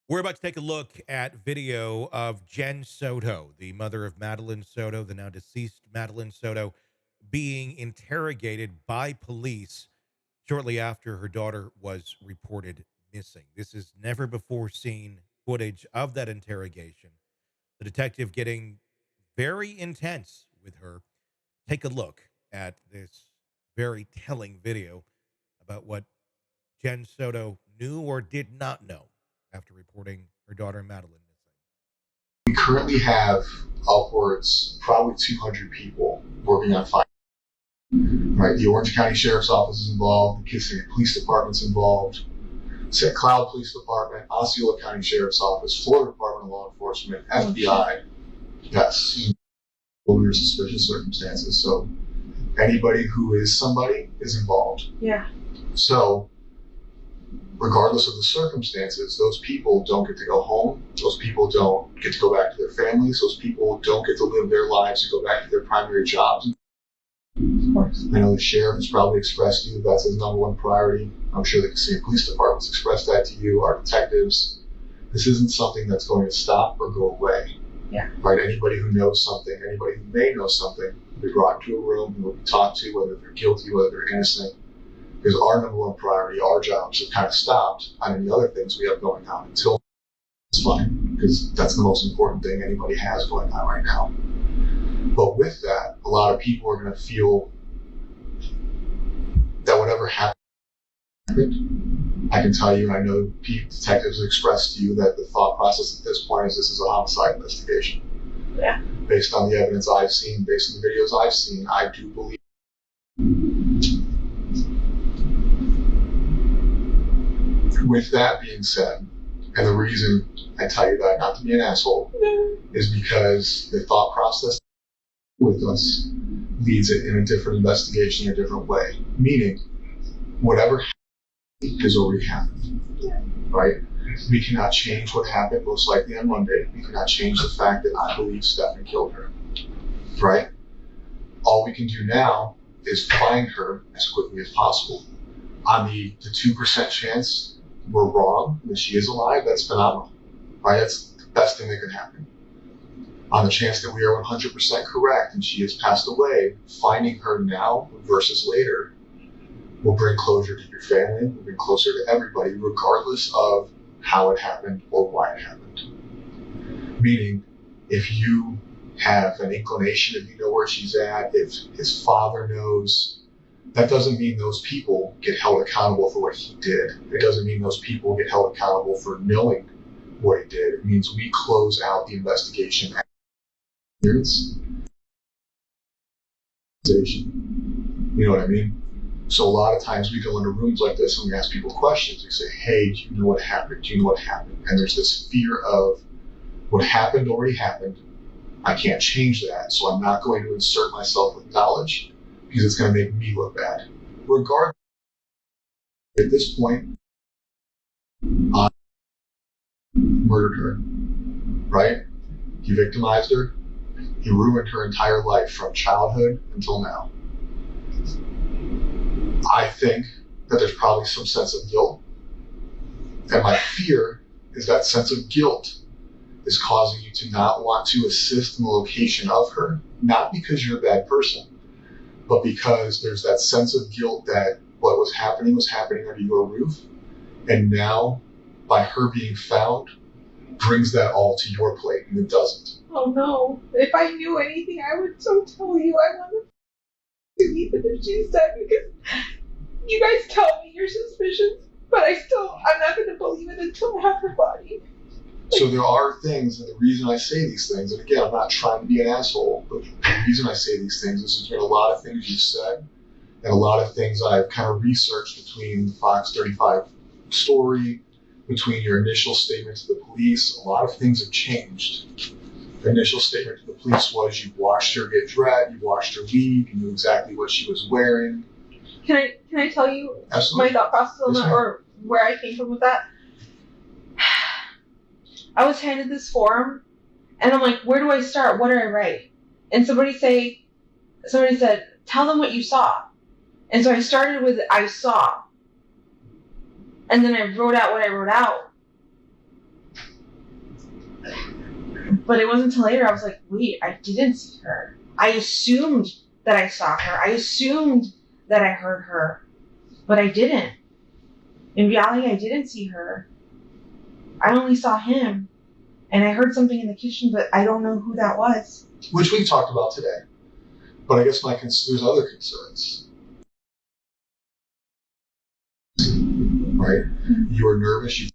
We're about to take a look at video of Jen Soto, the mother of Madeline Soto, the now deceased Madeline Soto, being interrogated by police shortly after her daughter was reported missing. This is never before seen footage of that interrogation. The detective getting very intense with her. Take a look at this very telling video about what Jen Soto knew or did not know after reporting her daughter Madeline missing. We currently have upwards, probably 200 people working on finding. Right, the Orange County Sheriff's Office is involved, the Kissimmee Police Department's involved, St. Cloud Police Department, Osceola County Sheriff's Office, Florida Department of Law Enforcement, FBI. Yes, under suspicious circumstances. So anybody who is somebody is involved. Yeah. So regardless of the circumstances, those people don't get to go home. Those people don't get to go back to their families. Those people don't get to live their lives and go back to their primary jobs. Of course. I know the sheriff has probably expressed to you that's his number one priority. I'm sure the Kissimmee Police Department's expressed that to you, our detectives. This isn't something that's going to stop or go away. Yeah. Right? Anybody who knows something, anybody who may know something, will be brought into a room and will be talked to, whether they're guilty, whether they're innocent. Because our number one priority, our jobs have kind of stopped on any other things we have going on until it's fine, because that's the most important thing anybody has going on right now. But with that, a lot of people are going to feel that whatever happened, I can tell you, and I know detectives expressed to you that the thought process at this point is this is a homicide investigation. Yeah. Based on the evidence I've seen, based on the videos I've seen, I do believe. With that being said, and the reason I tell you that, not to be an asshole, is because the thought process with us leads it in a different investigation, in a different way. Meaning, whatever happened has already happened, right? We cannot change what happened most likely on Monday. We cannot change the fact that I believe Stephen killed her, right? All we can do now is find her as quickly as possible. On the 2% chance we're wrong and that she is alive, that's phenomenal, right? That's the best thing that could happen. On the chance that we are 100% correct and she has passed away, finding her now versus later will bring closure to your family, will bring closer to everybody, regardless of how it happened or why it happened. Meaning, if you have an inclination, if you know where she's at, if his father knows, that doesn't mean those people get held accountable for what he did. It doesn't mean those people get held accountable for knowing what he did. It means we close out the investigation. You know what I mean? So a lot of times we go into rooms like this and we ask people questions. We say, hey, do you know what happened? Do you know what happened? And there's this fear of what happened already happened. I can't change that. So I'm not going to insert myself with knowledge because it's going to make me look bad. Regardless, at this point, I murdered her, right? He victimized her. He ruined her entire life from childhood until now. I think that there's probably some sense of guilt. And my fear is that sense of guilt is causing you to not want to assist in the location of her, not because you're a bad person, but because there's that sense of guilt that what was happening under your roof. And now, by her being found, brings that all to your plate, and it doesn't. Oh no. If I knew anything, I would so tell you. I want to even if she's dead, because you guys tell me your suspicions, but I'm not going to believe it until I have her body. So there are things, and the reason I say these things, and again, I'm not trying to be an asshole, but the reason I say these things is there's been a lot of things you've said, and a lot of things I've kind of researched between the Fox 35 story, between your initial statement to the police. A lot of things have changed. The initial statement to the police was you watched her get dressed, you watched her leave, you knew exactly what she was wearing. Can I tell you Absolutely. my thought process on that, or where I came from with that? I was handed this form, and I'm like, where do I start? What do I write? And somebody said, tell them what you saw. And so I started with, I saw. And then I wrote out what I wrote out. But it wasn't until later I was like, wait, I didn't see her. I assumed that I saw her. I assumed that I heard her, but I didn't. In reality, I didn't see her. I only saw him, and I heard something in the kitchen, but I don't know who that was. Which we talked about today. But I guess there's other concerns. Right? You are nervous.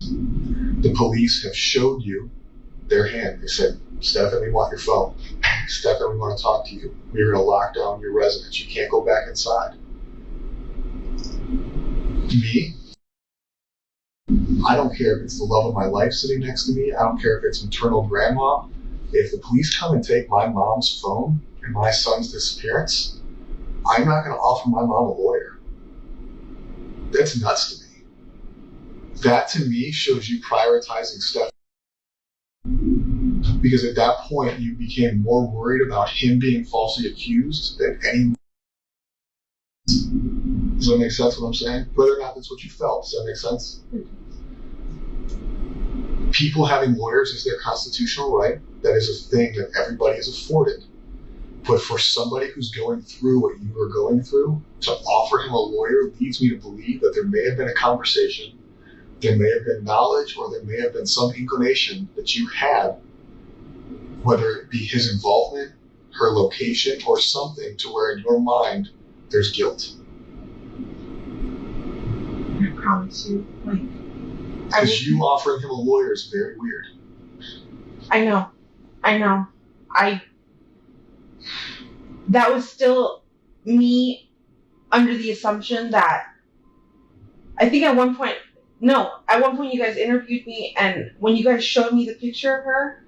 The police have showed you their hand. They said, Stefan, we want your phone. Stefan, we want to talk to you. We're going to lock down your residence. You can't go back inside. Me, I don't care if it's the love of my life sitting next to me. I don't care if it's maternal grandma. If the police come and take my mom's phone and my son's disappearance, I'm not going to offer my mom a lawyer. That's nuts to me. That to me shows you prioritizing stuff. Because at that point, you became more worried about him being falsely accused than any. Does that make sense what I'm saying? Whether or not that's what you felt, does that make sense? People having lawyers is their constitutional right. That is a thing that everybody is afforded. But for somebody who's going through what you are going through, to offer him a lawyer leads me to believe that there may have been a conversation, there may have been knowledge, or there may have been some inclination that you had, whether it be his involvement, her location, or something to where in your mind there's guilt. I promise you, Because you offering him a lawyer is very weird. I know. That was still me under the assumption that I think at one point you guys interviewed me, and when you guys showed me the picture of her,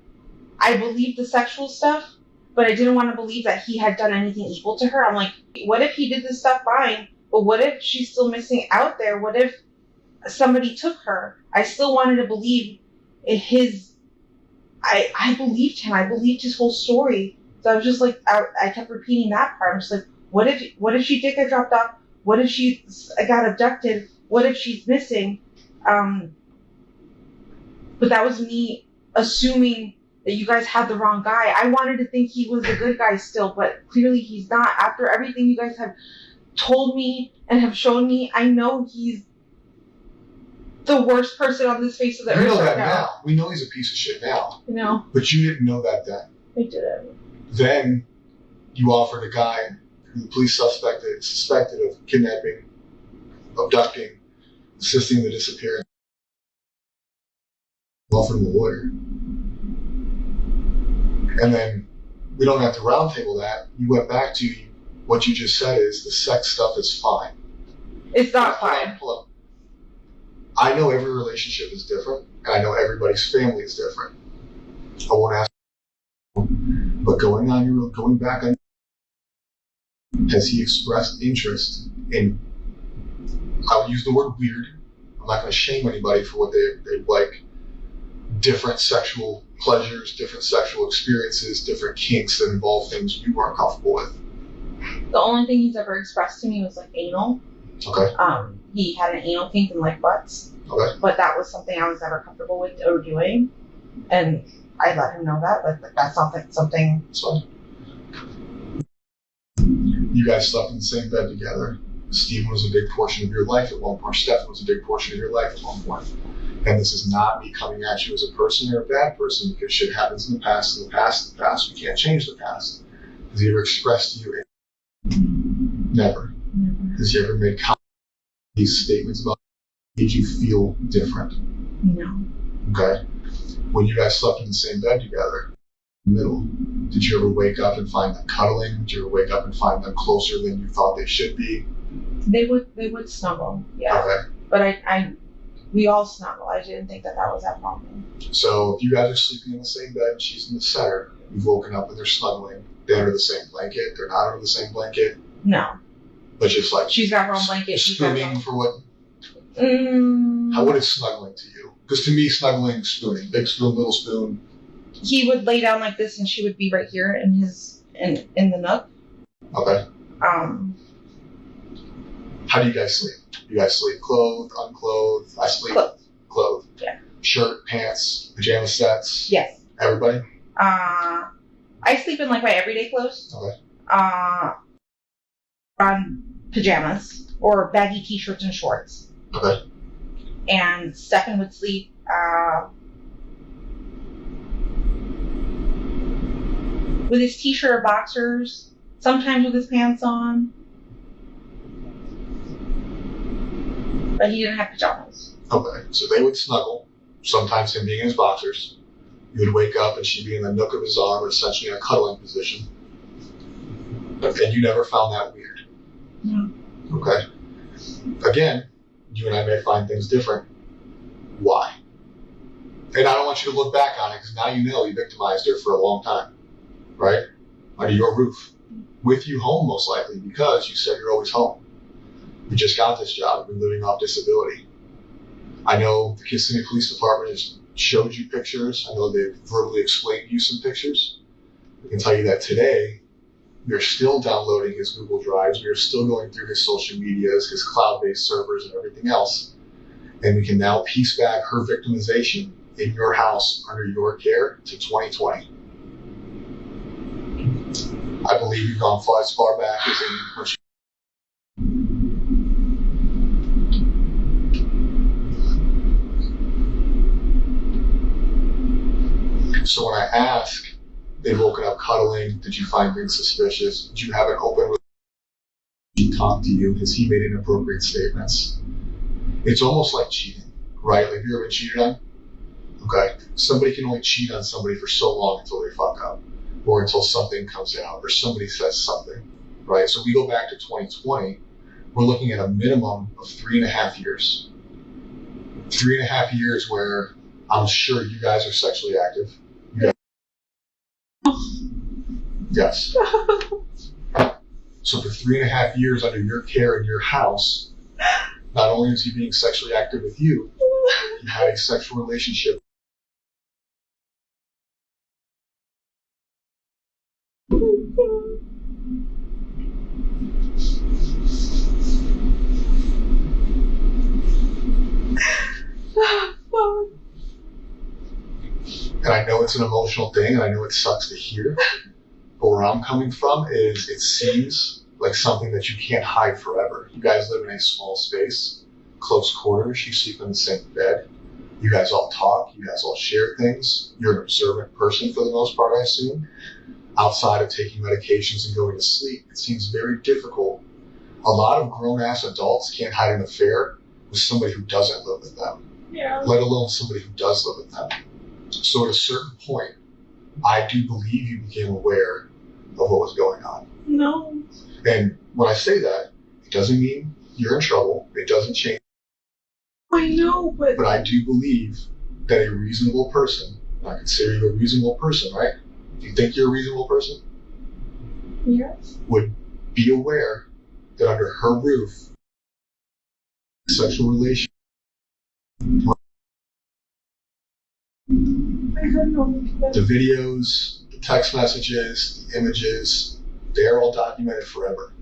I believed the sexual stuff, but I didn't want to believe that he had done anything evil to her. I'm like, what if he did this stuff fine, but what if she's still missing out there? What if somebody took her? I still wanted to believe I believed him. I believed his whole story. So I was just like, I kept repeating that part. I'm just like, what if she did get dropped off? What if she got abducted? What if she's missing? But that was me assuming that you guys had the wrong guy. I wanted to think he was the good guy still, but clearly he's not. After everything you guys have told me and have shown me, I know he's the worst person on this face of the earth. We know that right now. We know he's a piece of shit now. You know? But you didn't know that then. I didn't. Then you offered a guy who the police suspected of kidnapping, abducting, assisting in the disappearance. You offered him a lawyer. And then we don't have to roundtable that. You went back to what you just said is the sex stuff is fine. It's not fine. Hold on. I know every relationship is different, and I know everybody's family is different. I won't ask, but going back on, has he expressed interest in, I'll use the word weird, I'm not going to shame anybody for what they like, different sexual pleasures, different sexual experiences, different kinks that involve things you weren't comfortable with? The only thing he's ever expressed to me was like anal. Okay. He had an anal kink and like butts. Okay. But that was something I was never comfortable with or doing. And I let him know that. Like that's not like something. That's fine. You guys slept in the same bed together. Stephen was a big portion of your life at one point. Stefan was a big portion of your life at one point. And this is not me coming at you as a person or a bad person, because shit happens in the past. We can't change the past. Has he ever expressed to you? Never. Has he ever made these statements about made you feel different? No. Okay. When you guys slept in the same bed together, in the middle, did you ever wake up and find them cuddling? Did you ever wake up and find them closer than you thought they should be? They would snuggle, yeah. Okay. But we all snuggle. I didn't think that was that problem. So if you guys are sleeping in the same bed and she's in the center, you've woken up and they're snuggling. They're under the same blanket. They're not under the same blanket. No. But just like she's got her own blanket. Spooning for what? What is snuggling to you? Because to me, snuggling, spooning, big spoon, little spoon. He would lay down like this, and she would be right here in the nook. Okay. How do you guys sleep? You guys sleep clothed, unclothed? I sleep clothed. Clothed. Yeah. Shirt, pants, pajama sets. Yes. Everybody? I sleep in like my everyday clothes. Okay. On pajamas or baggy t-shirts and shorts. Okay. And Stefan would sleep with his t-shirt or boxers, sometimes with his pants on. But he didn't have pajamas. Okay. So they would snuggle, sometimes him being in his boxers. You would wake up and she'd be in the nook of his arm, essentially in a cuddling position. And you never found that weird. No. Okay. Again, you and I may find things different. Why? And I don't want you to look back on it because now you know you victimized her for a long time, right? Under your roof. With you home, most likely, because you said you're always home. You just got this job. You've been living off disability. I know the Kissimmee Police Department has showed you pictures. I know they've verbally explained you some pictures. I can tell you that today, we're still downloading his Google Drives. We are still going through his social medias, his cloud-based servers, and everything else. And we can now piece back her victimization in your house under your care to 2020. I believe you've gone as far back as in when she. So when I ask, they've woken up cuddling, did you find things suspicious? Did you have an open relationship? Did he talk to you? Has he made inappropriate statements? It's almost like cheating, right? Like, have you ever been cheated on? Okay. Somebody can only cheat on somebody for so long until they fuck up, or until something comes out, or somebody says something, right? So we go back to 2020, we're looking at a minimum of 3.5 years. 3.5 years where I'm sure you guys are sexually active. Yes. So for 3.5 years under your care in your house, not only is he being sexually active with you, he had a sexual relationship. And I know it's an emotional thing, and I know it sucks to hear, but where I'm coming from is it seems like something that you can't hide forever. You guys live in a small space, close quarters, you sleep in the same bed, you guys all talk, you guys all share things, you're an observant person for the most part, I assume. Outside of taking medications and going to sleep, it seems very difficult. A lot of grown-ass adults can't hide an affair with somebody who doesn't live with them, let alone somebody who does live with them. So at a certain point, I do believe you became aware of what was going on. No. And when I say that, it doesn't mean you're in trouble. It doesn't change. I know, but I do believe that a reasonable person, and I consider you a reasonable person, right? Do you think you're a reasonable person? Yes. Would be aware that under her roof, sexual relation. The videos, the text messages, the images, they're all documented forever.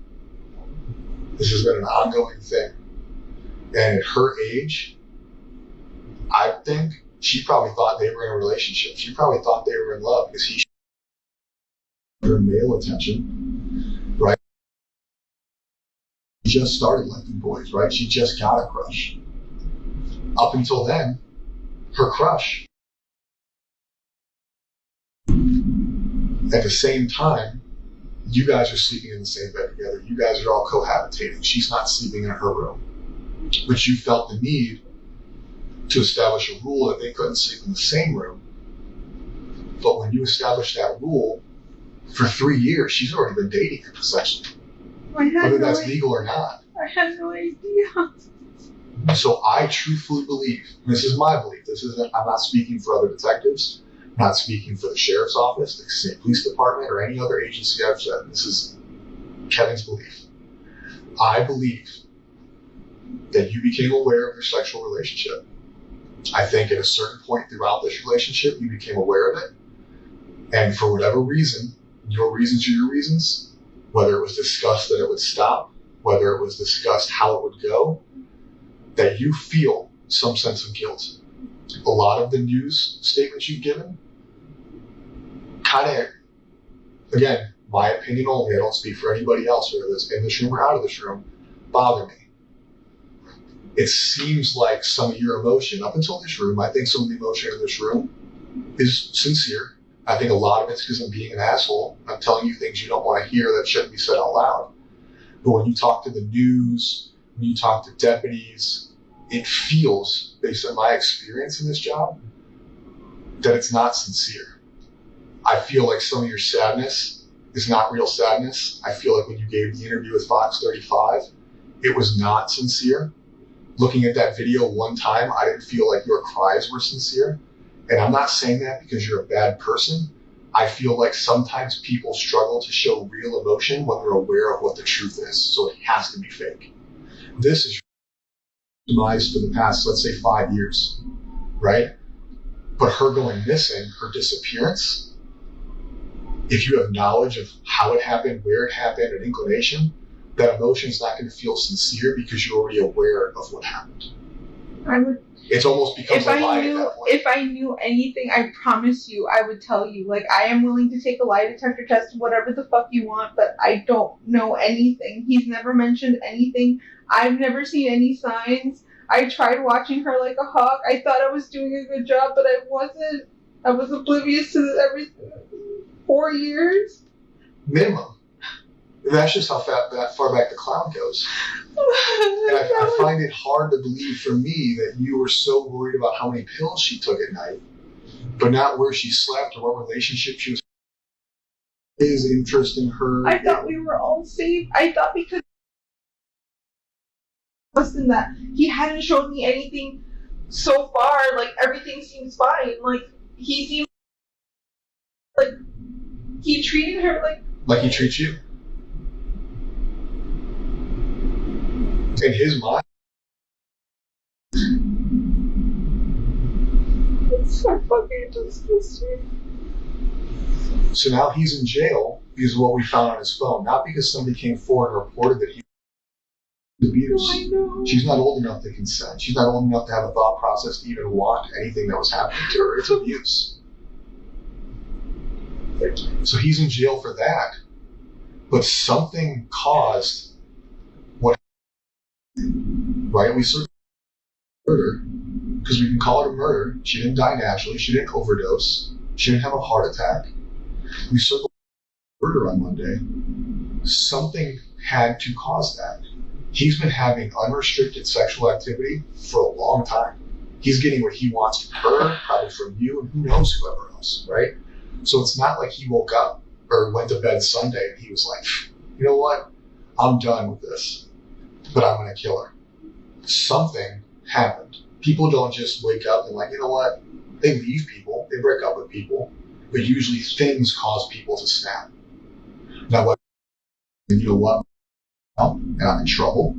This has been an ongoing thing. And at her age, I think she probably thought they were in a relationship. She probably thought they were in love because he her male attention, right? She just started liking boys, right? She just got a crush. Up until then, her crush. At the same time, you guys are sleeping in the same bed together. You guys are all cohabitating. She's not sleeping in her room. But you felt the need to establish a rule that they couldn't sleep in the same room. But when you established that rule, for 3 years, she's already been dating him, essentially. Whether that's legal or not. I had no idea. So I truthfully believe, this is my belief, I'm not speaking for other detectives, I'm not speaking for the sheriff's office, the Kissimmee Police Department, or any other agency I've said. This is Kevin's belief. I believe that you became aware of your sexual relationship. I think at a certain point throughout this relationship, you became aware of it. And for whatever reason, your reasons are your reasons, whether it was discussed that it would stop, whether it was discussed how it would go, that you feel some sense of guilt. A lot of the news statements you've given kind of, again, my opinion only, I don't speak for anybody else, whether it's in this room or out of this room, bother me. It seems like some of your emotion, up until this room, I think some of the emotion in this room is sincere. I think a lot of it's because I'm being an asshole. I'm telling you things you don't want to hear that shouldn't be said out loud. But when you talk to the news, when you talk to deputies, it feels, based on my experience in this job, that it's not sincere. I feel like some of your sadness is not real sadness. I feel like when you gave the interview with Fox 35, it was not sincere. Looking at that video one time, I didn't feel like your cries were sincere. And I'm not saying that because you're a bad person. I feel like sometimes people struggle to show real emotion when they're aware of what the truth is. So it has to be fake. This is demise for the past, let's say, 5 years, right? But her going missing, her disappearance, if you have knowledge of how it happened, where it happened, an inclination, that emotion is not going to feel sincere because you're already aware of what happened. I would. It's almost becomes a lie at that point. If I knew anything, I promise you, I would tell you. Like, I am willing to take a lie detector test, whatever the fuck you want, but I don't know anything. He's never mentioned anything. I've never seen any signs. I tried watching her like a hawk. I thought I was doing a good job, but I wasn't. I was oblivious to everything. 4 years? Minimum. That's just how that far back the clown goes. And I find it hard to believe for me that you were so worried about how many pills she took at night, but not where she slept or what relationship she was in, his interest in her. I thought we were all safe. I thought because less than that, he hadn't shown me anything so far. Like, everything seems fine. Like, he seemed like he treated her like he treats you. In his mind, it's so fucking disgusting. So now he's in jail because of what we found on his phone, not because somebody came forward and reported that he was abused. I know. She's not old enough to consent. She's not old enough to have a thought process to even want anything that was happening to her. It's abuse. So he's in jail for that. But something caused what happened, right? We searched murder because we can call it a murder. She didn't die naturally. She didn't overdose. She didn't have a heart attack. We circled murder on Monday. Something had to cause that. He's been having unrestricted sexual activity for a long time. He's getting what he wants from her, probably from you, and who knows whoever else, right? So it's not like he woke up or went to bed Sunday and he was like, you know what? I'm done with this, but I'm going to kill her. Something happened. People don't just wake up and like, you know what? They leave people. They break up with people. But usually things cause people to snap. Now, what? You know what? And I'm in trouble.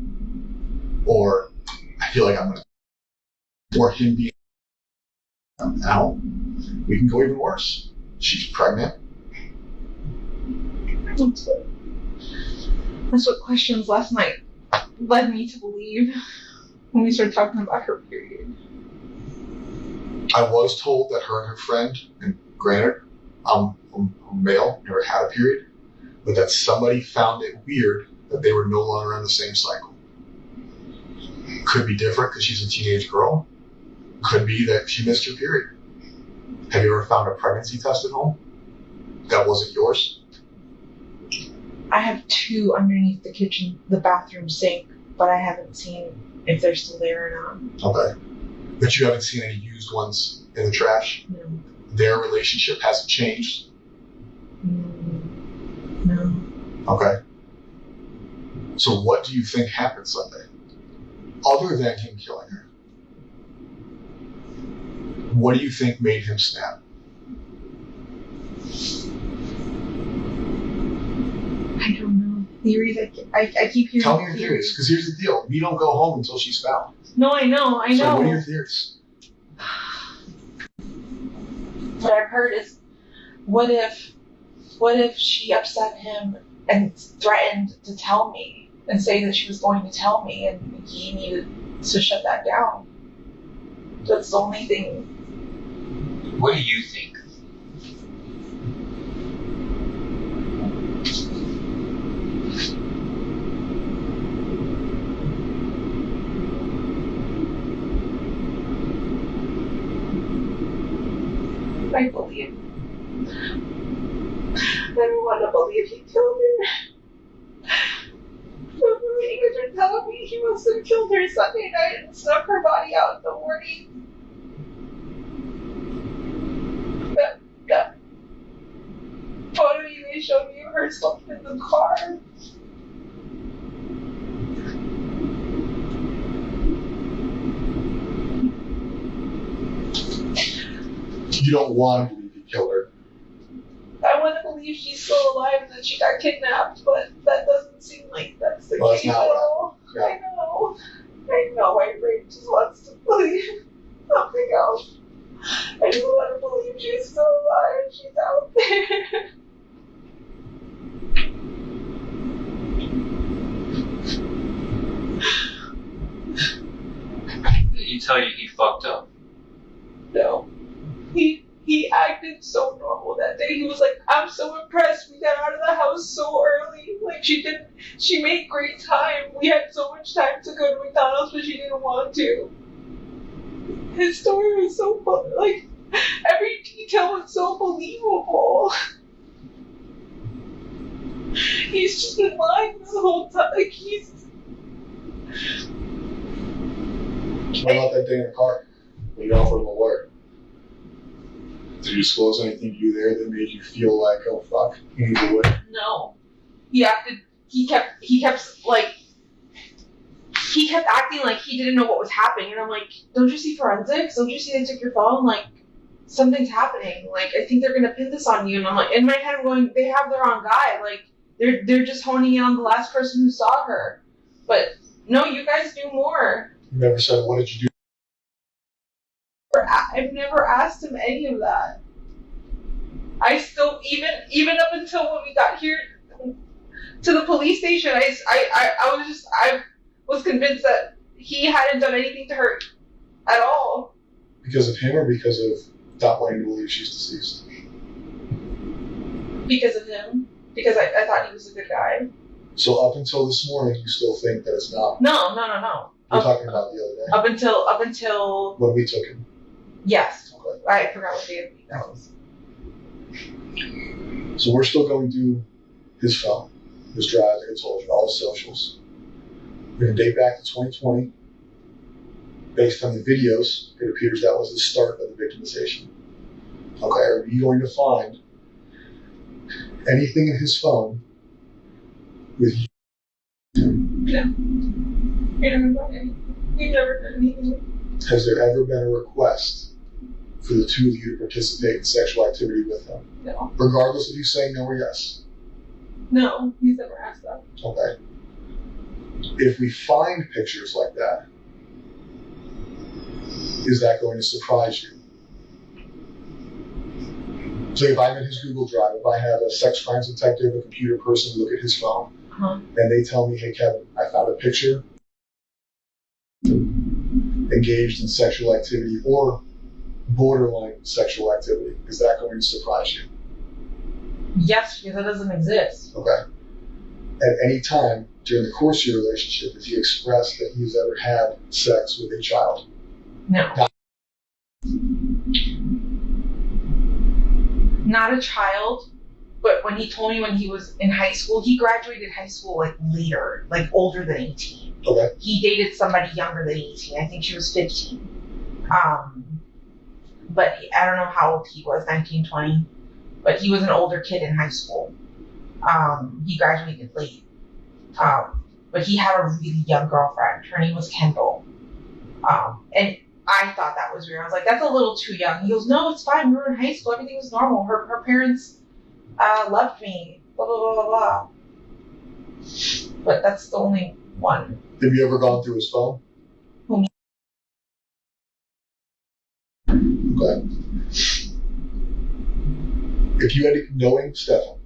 Or I feel like I'm going to, or him being out. We can go even worse. She's pregnant. That's what questions last night led me to believe when we started talking about her period. I was told that her and her friend, and granted, I'm male, never had a period, but that somebody found it weird that they were no longer on the same cycle. Could be different because she's a teenage girl. Could be that she missed her period. Have you ever found a pregnancy test at home that wasn't yours? I have 2 underneath the bathroom sink, but I haven't seen if they're still there or not. Okay. But you haven't seen any used ones in the trash? No. Their relationship hasn't changed? No. Okay. So what do you think happened Sunday? Other than him killing her. What do you think made him snap? I don't know. Theories, I keep hearing. Tell me your theories, because here's the deal. We don't go home until she's found. No, I know. So what are your theories? What I've heard is, what if she upset him and threatened to tell me and say that she was going to tell me and he needed to shut that down? That's the only thing. What do you think? I believe. I don't want to believe he killed her. But you guys are telling me he must have killed her Sunday night and snuck her body out in the morning. That photo you guys showed me of her slept in the car. You don't want to believe he killed her. I want to believe she's still alive and that she got kidnapped, but that doesn't seem like that's the case at all. Yeah. I know, my brain just wants to believe something else. I just want to believe she's still alive, she's out there. Did he tell you he fucked up? No. He acted so normal that day. He was like, I'm so impressed. We got out of the house so early. Like, she made great time. We had so much time to go to McDonald's, but she didn't want to. His story was so fun. Like, every detail was so believable. He's just been lying this whole time. Like, What about that day in the car when you offered him a lawyer? Did you disclose anything to you there that made you feel like, oh fuck, you need a lawyer? No. He kept acting like he didn't know what was happening, and I'm like, don't you see forensics? Don't you see they took your phone? Like, something's happening. Like, I think they're gonna pin this on you. And I'm like, in my head I'm going, they have the wrong guy. Like, they're just honing in on the last person who saw her. But no, you guys do more. You never said, what did you do? I've never asked him any of that. I still, even up until when we got here to the police station, I was convinced that he hadn't done anything to her at all. Because of him or because of not wanting to believe she's deceased? Because of him. Because I thought he was a good guy. So up until this morning, you still think that it's not? No. We're talking about the other day. Up until When we took him. yes. Okay. I forgot what day of the week that was. So we're still going through his phone, his drive, like I told you, all his socials. We're going to date back to 2020. Based on the videos, it appears that was the start of the victimization. Okay, are you going to find anything in his phone with you? No. We never done anything. We've never done anything. Has there ever been a request for the two of you to participate in sexual activity with him? No. Regardless of you saying no or yes? No, he's never asked that. Okay. If we find pictures like that, is that going to surprise you? So if I'm in his Google Drive, if I have a sex crimes detective, a computer person look at his phone, and they tell me, hey Kevin, I found a picture engaged in sexual activity or borderline sexual activity, is that going to surprise you? Yes, because that doesn't exist. Okay. At any time during the course of your relationship, has he expressed that he's ever had sex with a child? No. Not a child, but when he told me when he was in high school, he graduated high school like later, like older than 18. Okay. He dated somebody younger than 18. I think she was 15. But I don't know how old he was, 19, 20. But he was an older kid in high school. He graduated late. But he had a really young girlfriend. Her name was Kendall. And I thought that was weird. I was like, that's a little too young. He goes, no, it's fine. We were in high school. Everything was normal. Her parents loved me. Blah, blah, blah, blah, blah. But that's the only one. Have you ever gone through his phone? Whom? Okay. If you had to, knowing Stefan,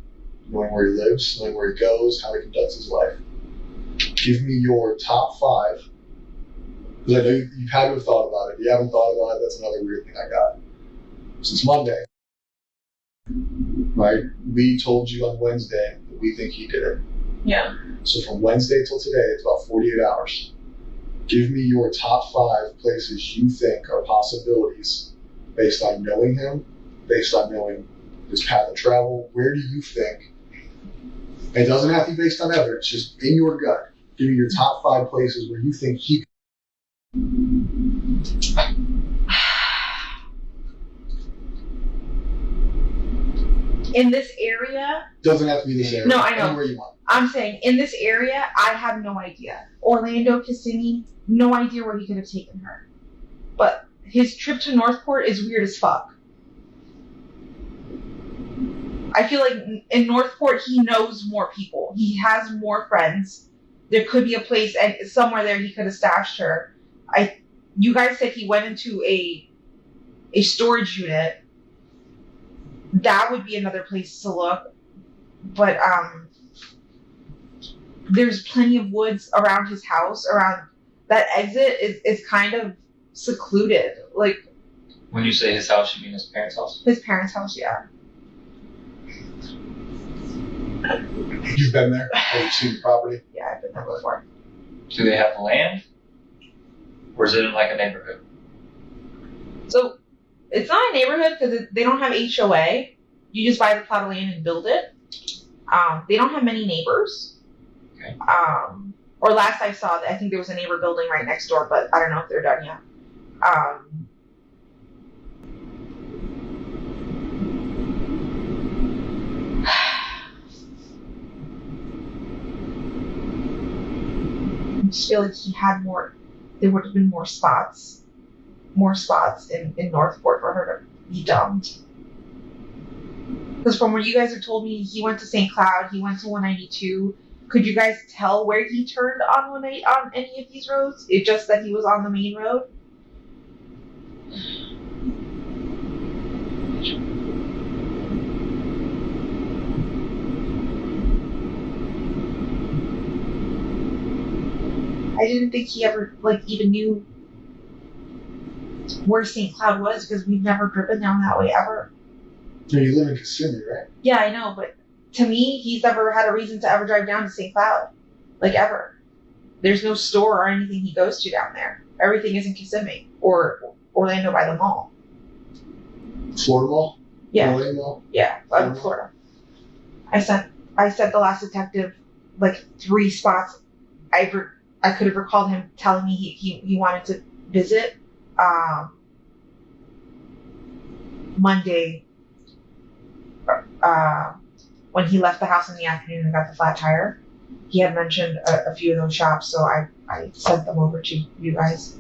knowing where he lives, knowing where he goes, how he conducts his life, give me your top 5. Because I know you've had to have thought about it. If you haven't thought about it, that's another weird thing I got. Since Monday, right? We told you on Wednesday that we think he did it. Yeah. So from Wednesday till today, it's about 48 hours. Give me your top 5 places you think are possibilities based on knowing him based on knowing his path of travel, where do you think, it doesn't have to be based on evidence, just in your gut, give me your top 5 places where you think he in this area. doesn't have to be this area. No, I know. Anywhere you want. I'm saying in this area, I have no idea. Orlando, Kissimmee, no idea where he could have taken her. But his trip to Northport is weird as fuck. I feel like in Northport, he knows more people. He has more friends. There could be a place and somewhere there he could have stashed her. You guys said he went into a storage unit. That would be another place to look. But there's plenty of woods around his house. Around that exit is kind of secluded. Like, When you say his house, you mean his parents' house? his parents' house, yeah. You've been there? Have you seen the property? Yeah, I've been there before. Do they have land? Or is it in like a neighborhood? So it's not a neighborhood because they don't have HOA. You just buy the plot of land and build it. They don't have many neighbors. Okay. Or last I saw, I think there was a neighbor building right next door, but I don't know if they're done yet. I just feel like he had more. There would have been more spots in Northport for her to be dumped. Because from what you guys have told me, he went to St. Cloud, he went to 192. Could you guys tell where he turned on any of these roads? It's just that he was on the main road. I didn't think he ever even knew where St. Cloud was because we've never driven down that way ever. No, you live in Kissimmee, right? Yeah, I know, but to me, he's never had a reason to ever drive down to St. Cloud, ever. There's no store or anything he goes to down there. Everything is in Kissimmee or Orlando by the mall. Florida Mall? Yeah, LA Mall? yeah, in Florida. I sent the last detective 3 spots. I could have recalled him telling me he wanted to visit. Monday, when he left the house in the afternoon and got the flat tire, he had mentioned a few of those shops, so I sent them over to you guys.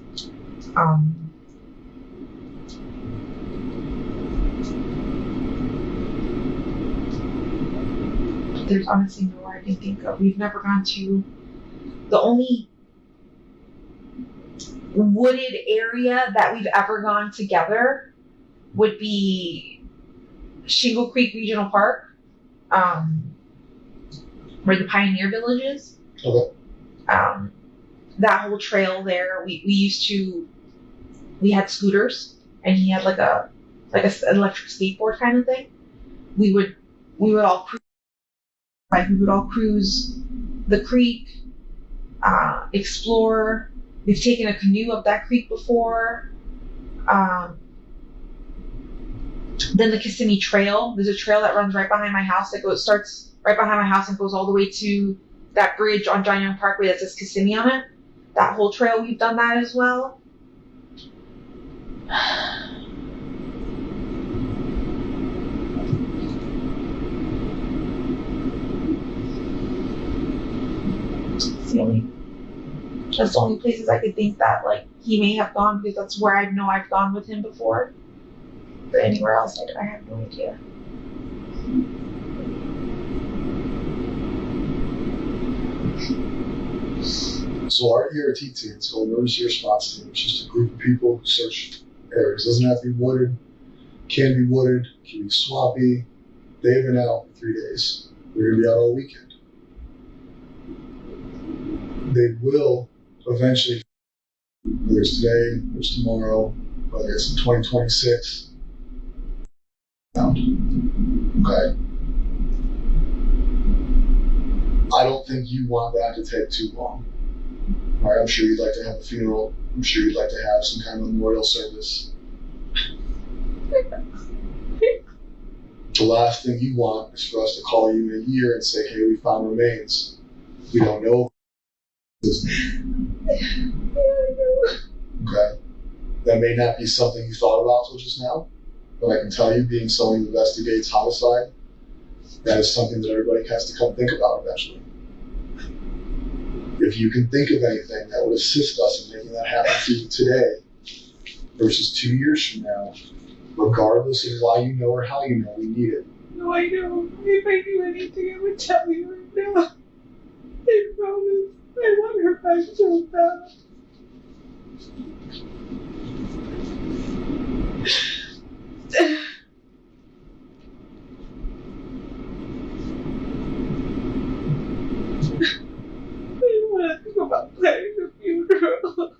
There's honestly nowhere I can think of. We've never gone to. The only wooded area that we've ever gone together would be Shingle Creek Regional Park, where the Pioneer Village is. Okay. That whole trail there, we had scooters, and he had an electric skateboard kind of thing. We would all cruise, the creek, explore. We've taken a canoe up that creek before. Then the Kissimmee Trail. There's a trail that runs right behind my house starts right behind my house and goes all the way to that bridge on John Young Parkway that says Kissimmee on it. That whole trail, we've done that as well. That's the only places I could think that he may have gone, because that's where I know I've gone with him before. But anywhere else, I have no idea. So our ERT team, so emergency response team, it's just a group of people who search areas. Doesn't have to be wooded, can be swampy. They've been out for 3 days. They're gonna be out all weekend. They will eventually, whether it's today, whether it's tomorrow, whether it's in 2026, found. Okay? I don't think you want that to take too long. All right, I'm sure you'd like to have a funeral. I'm sure you'd like to have some kind of memorial service. The last thing you want is for us to call you in a year and say, hey, we found remains. We don't know. Okay. That may not be something you thought about till just now, but I can tell you, being someone who investigates homicide, that is something that everybody has to come think about eventually. If you can think of anything that would assist us in making that happen to you today versus 2 years from now, regardless of why you know or how you know, we need it. No, I know. If I knew anything, I would tell you right now. I promise. I want her back so bad. I don't want to think about planning the funeral.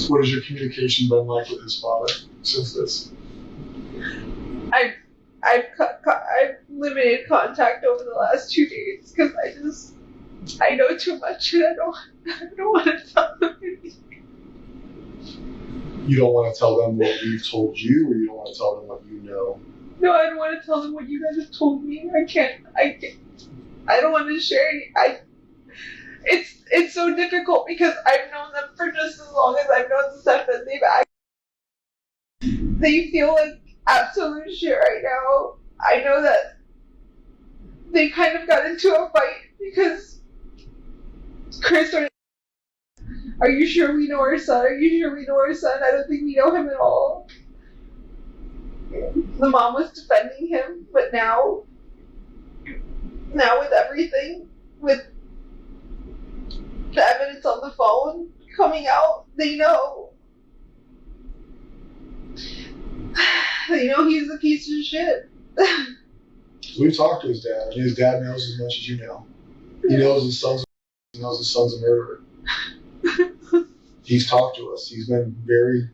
What has your communication been like with his father since this? I've limited contact over the last 2 days because I know too much and I don't want to tell them anything. You don't want to tell them what we've told you, or you don't want to tell them what you know? No, I don't want to tell them what you guys have told me. I don't want to share any. It's so difficult because I've known them for just as long as I've known Steph, and they feel like absolute shit right now. I know that they kind of got into a fight because Chris started, are you sure we know our son? Are you sure we know our son? I don't think we know him at all. The mom was defending him, but now with everything, with the evidence on the phone coming out, they know. They know he's a piece of shit. We've talked to his dad, and his dad knows as much as you know. He knows his son's a murderer. He's talked to us. He's been very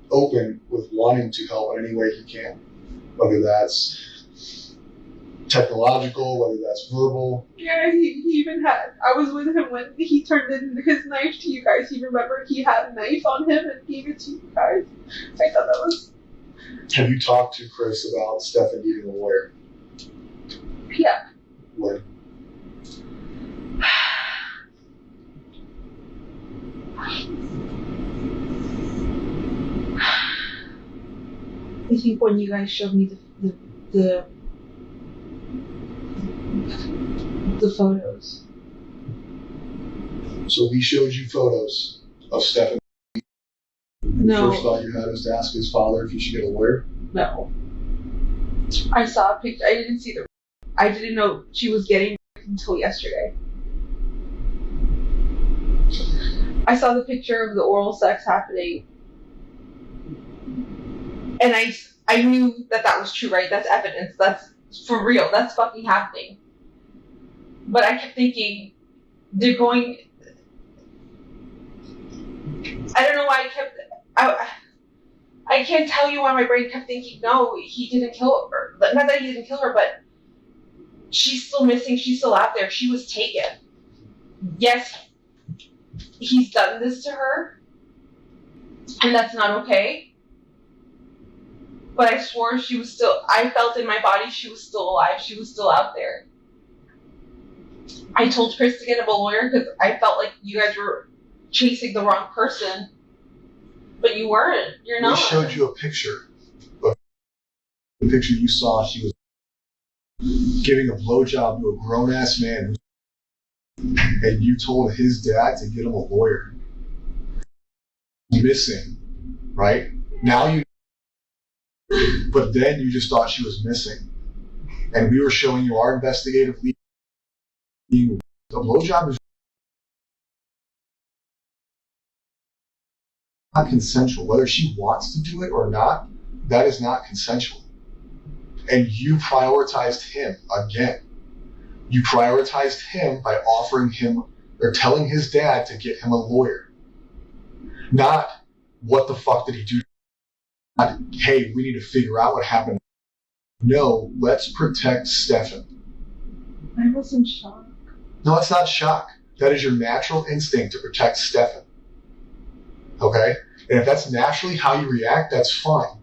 open with wanting to help in any way he can, whether that's technological, whether that's verbal. Yeah, he even had, I was with him when he turned in his knife to you guys. He remembered he had a knife on him and gave it to you guys. I thought that was... Have you talked to Chris about Stephen needing a lawyer? Yeah. When? I think when you guys showed me the photos. So we showed you photos of Stephen. No. First thought you had was to ask his father if he should get a lawyer? No. I saw a picture. I didn't see I didn't know she was getting until yesterday. I saw the picture of the oral sex happening. And I knew that was true, right? That's evidence. That's for real. That's fucking happening. But I kept thinking, they're going... I don't know why I can't tell you why my brain kept thinking, no, he didn't kill her. Not that he didn't kill her, but she's still missing. She's still out there. She was taken. Yes, he's done this to her, and that's not okay. But I swore I felt in my body she was still alive. She was still out there. I told Chris to get him a lawyer because I felt like you guys were chasing the wrong person. But you weren't. You're not. We showed you a picture. The picture you saw, she was giving a blowjob to a grown-ass man. And you told his dad to get him a lawyer. Missing, right? Now you... But then you just thought she was missing. And we were showing you our investigative lead. A blowjob is not consensual. Whether she wants to do it or not, that is not consensual. And you prioritized him again. You prioritized him by offering him or telling his dad to get him a lawyer. Not, what the fuck did he do? Not, hey, we need to figure out what happened. No, let's protect Stefan. I was in shock. No, it's not shock. That is your natural instinct to protect Stefan. Okay? And if that's naturally how you react, that's fine.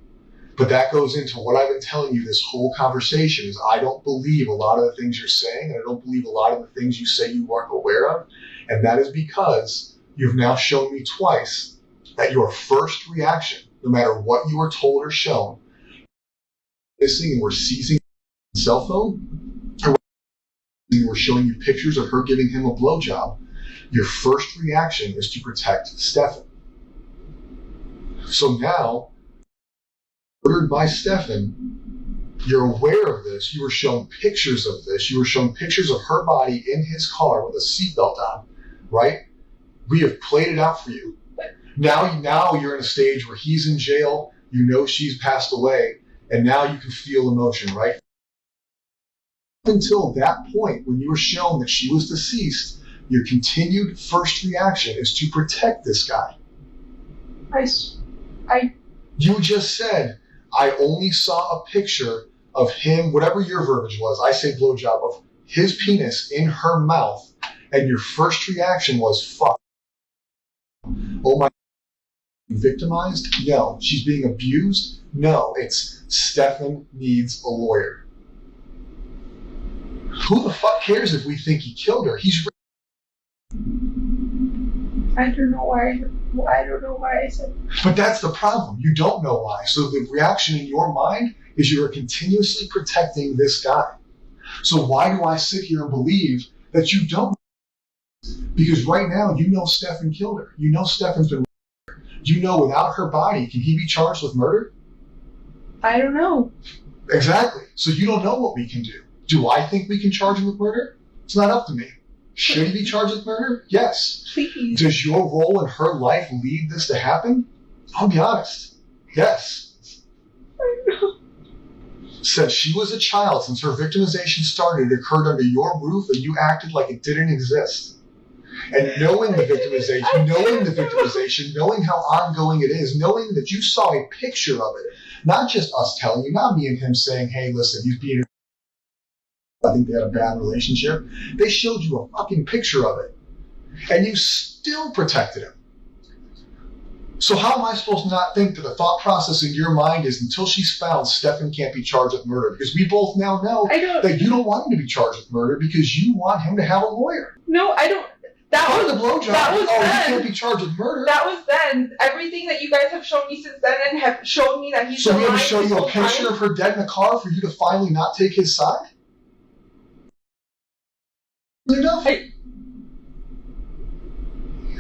But that goes into what I've been telling you this whole conversation is I don't believe a lot of the things you're saying, and I don't believe a lot of the things you say you weren't aware of. And that is because you've now shown me twice that your first reaction, no matter what you were told or shown, missing and we're seizing the cell phone, or we're showing you pictures of her giving him a blowjob, your first reaction is to protect Stefan. So now, ordered by Stefan, you're aware of this. You were shown pictures of this. You were shown pictures of her body in his car with a seatbelt on, right? We have played it out for you. Now you're in a stage where he's in jail. You know she's passed away, and now you can feel emotion, right? Until that point, when you were shown that she was deceased, your continued first reaction is to protect this guy. You just said, I only saw a picture of him, whatever your verbiage was, I say blowjob, of his penis in her mouth, and your first reaction was, fuck. Oh my, victimized? No. She's being abused? No. It's Stefan needs a lawyer. Who the fuck cares if we think he killed her? I don't know why I said that. But that's the problem. You don't know why. So the reaction in your mind is you are continuously protecting this guy. So why do I sit here and believe that you don't? Because right now you know Stefan killed her. You know Stefan's been murdered. You know without her body, can he be charged with murder? I don't know. Exactly. So you don't know what we can do. Do I think we can charge him with murder? It's not up to me. Should he be charged with murder? Yes. Please. Does your role in her life lead this to happen? I'll be honest. Yes. I know. Since she was a child, since her victimization started, it occurred under your roof and you acted like it didn't exist. And knowing the victimization, knowing how ongoing it is, knowing that you saw a picture of it, not just us telling you, not me and him saying, hey, listen, he's being, I think they had a bad relationship. They showed you a fucking picture of it. And you still protected him. So how am I supposed to not think that the thought process in your mind is until she's found, Stefan can't be charged with murder? Because we both now know that you don't want him to be charged with murder because you want him to have a lawyer. No, I don't. That Part was of the blowjob. that was Oh, then. he can't be charged with murder. That was then. Everything that you guys have shown me since then and have shown me that he's So we had to alive show this you a whole picture time. of her dead in a car for you to finally not take his side? Enough? I-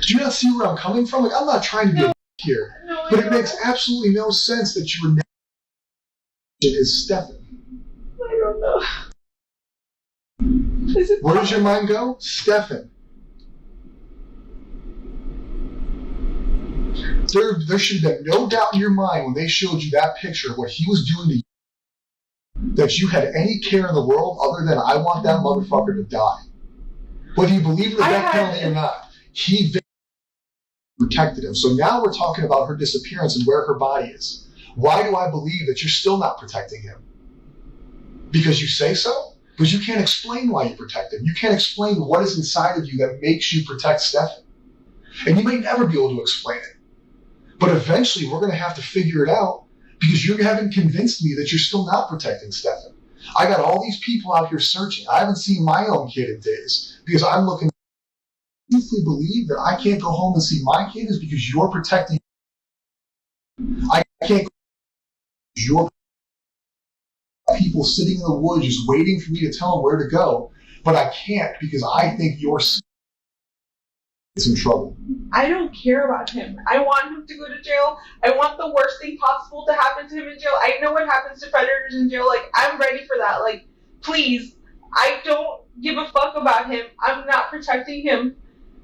Do you not see where I'm coming from? Like, I'm not trying to be a here, No, but I it don't. makes absolutely no sense that your name is Stefan. I don't know. Is it Where does your mind go? Stefan. There should have been no doubt in your mind when they showed you that picture of what he was doing to you, that you had any care in the world other than I want that motherfucker to die. Whether you believe in the death penalty or not, he protected him. So now we're talking about her disappearance and where her body is. Why do I believe that you're still not protecting him? Because you say so? Because you can't explain why you protect him. You can't explain what is inside of you that makes you protect Stefan. And you may never be able to explain it. But eventually we're going to have to figure it out because you haven't convinced me that you're still not protecting Stefan. I got all these people out here searching. I haven't seen my own kid in days because I'm looking. I truthfully believe that I can't go home and see my kid is because you're protecting. I can't go your people sitting in the woods just waiting for me to tell them where to go, but I can't because I think you're in trouble. I don't care about him. I want him to go to jail. I want the worst thing possible to happen to him in jail. I know what happens to predators in jail. Like, I'm ready for that. Like, please. I don't give a fuck about him. I'm not protecting him.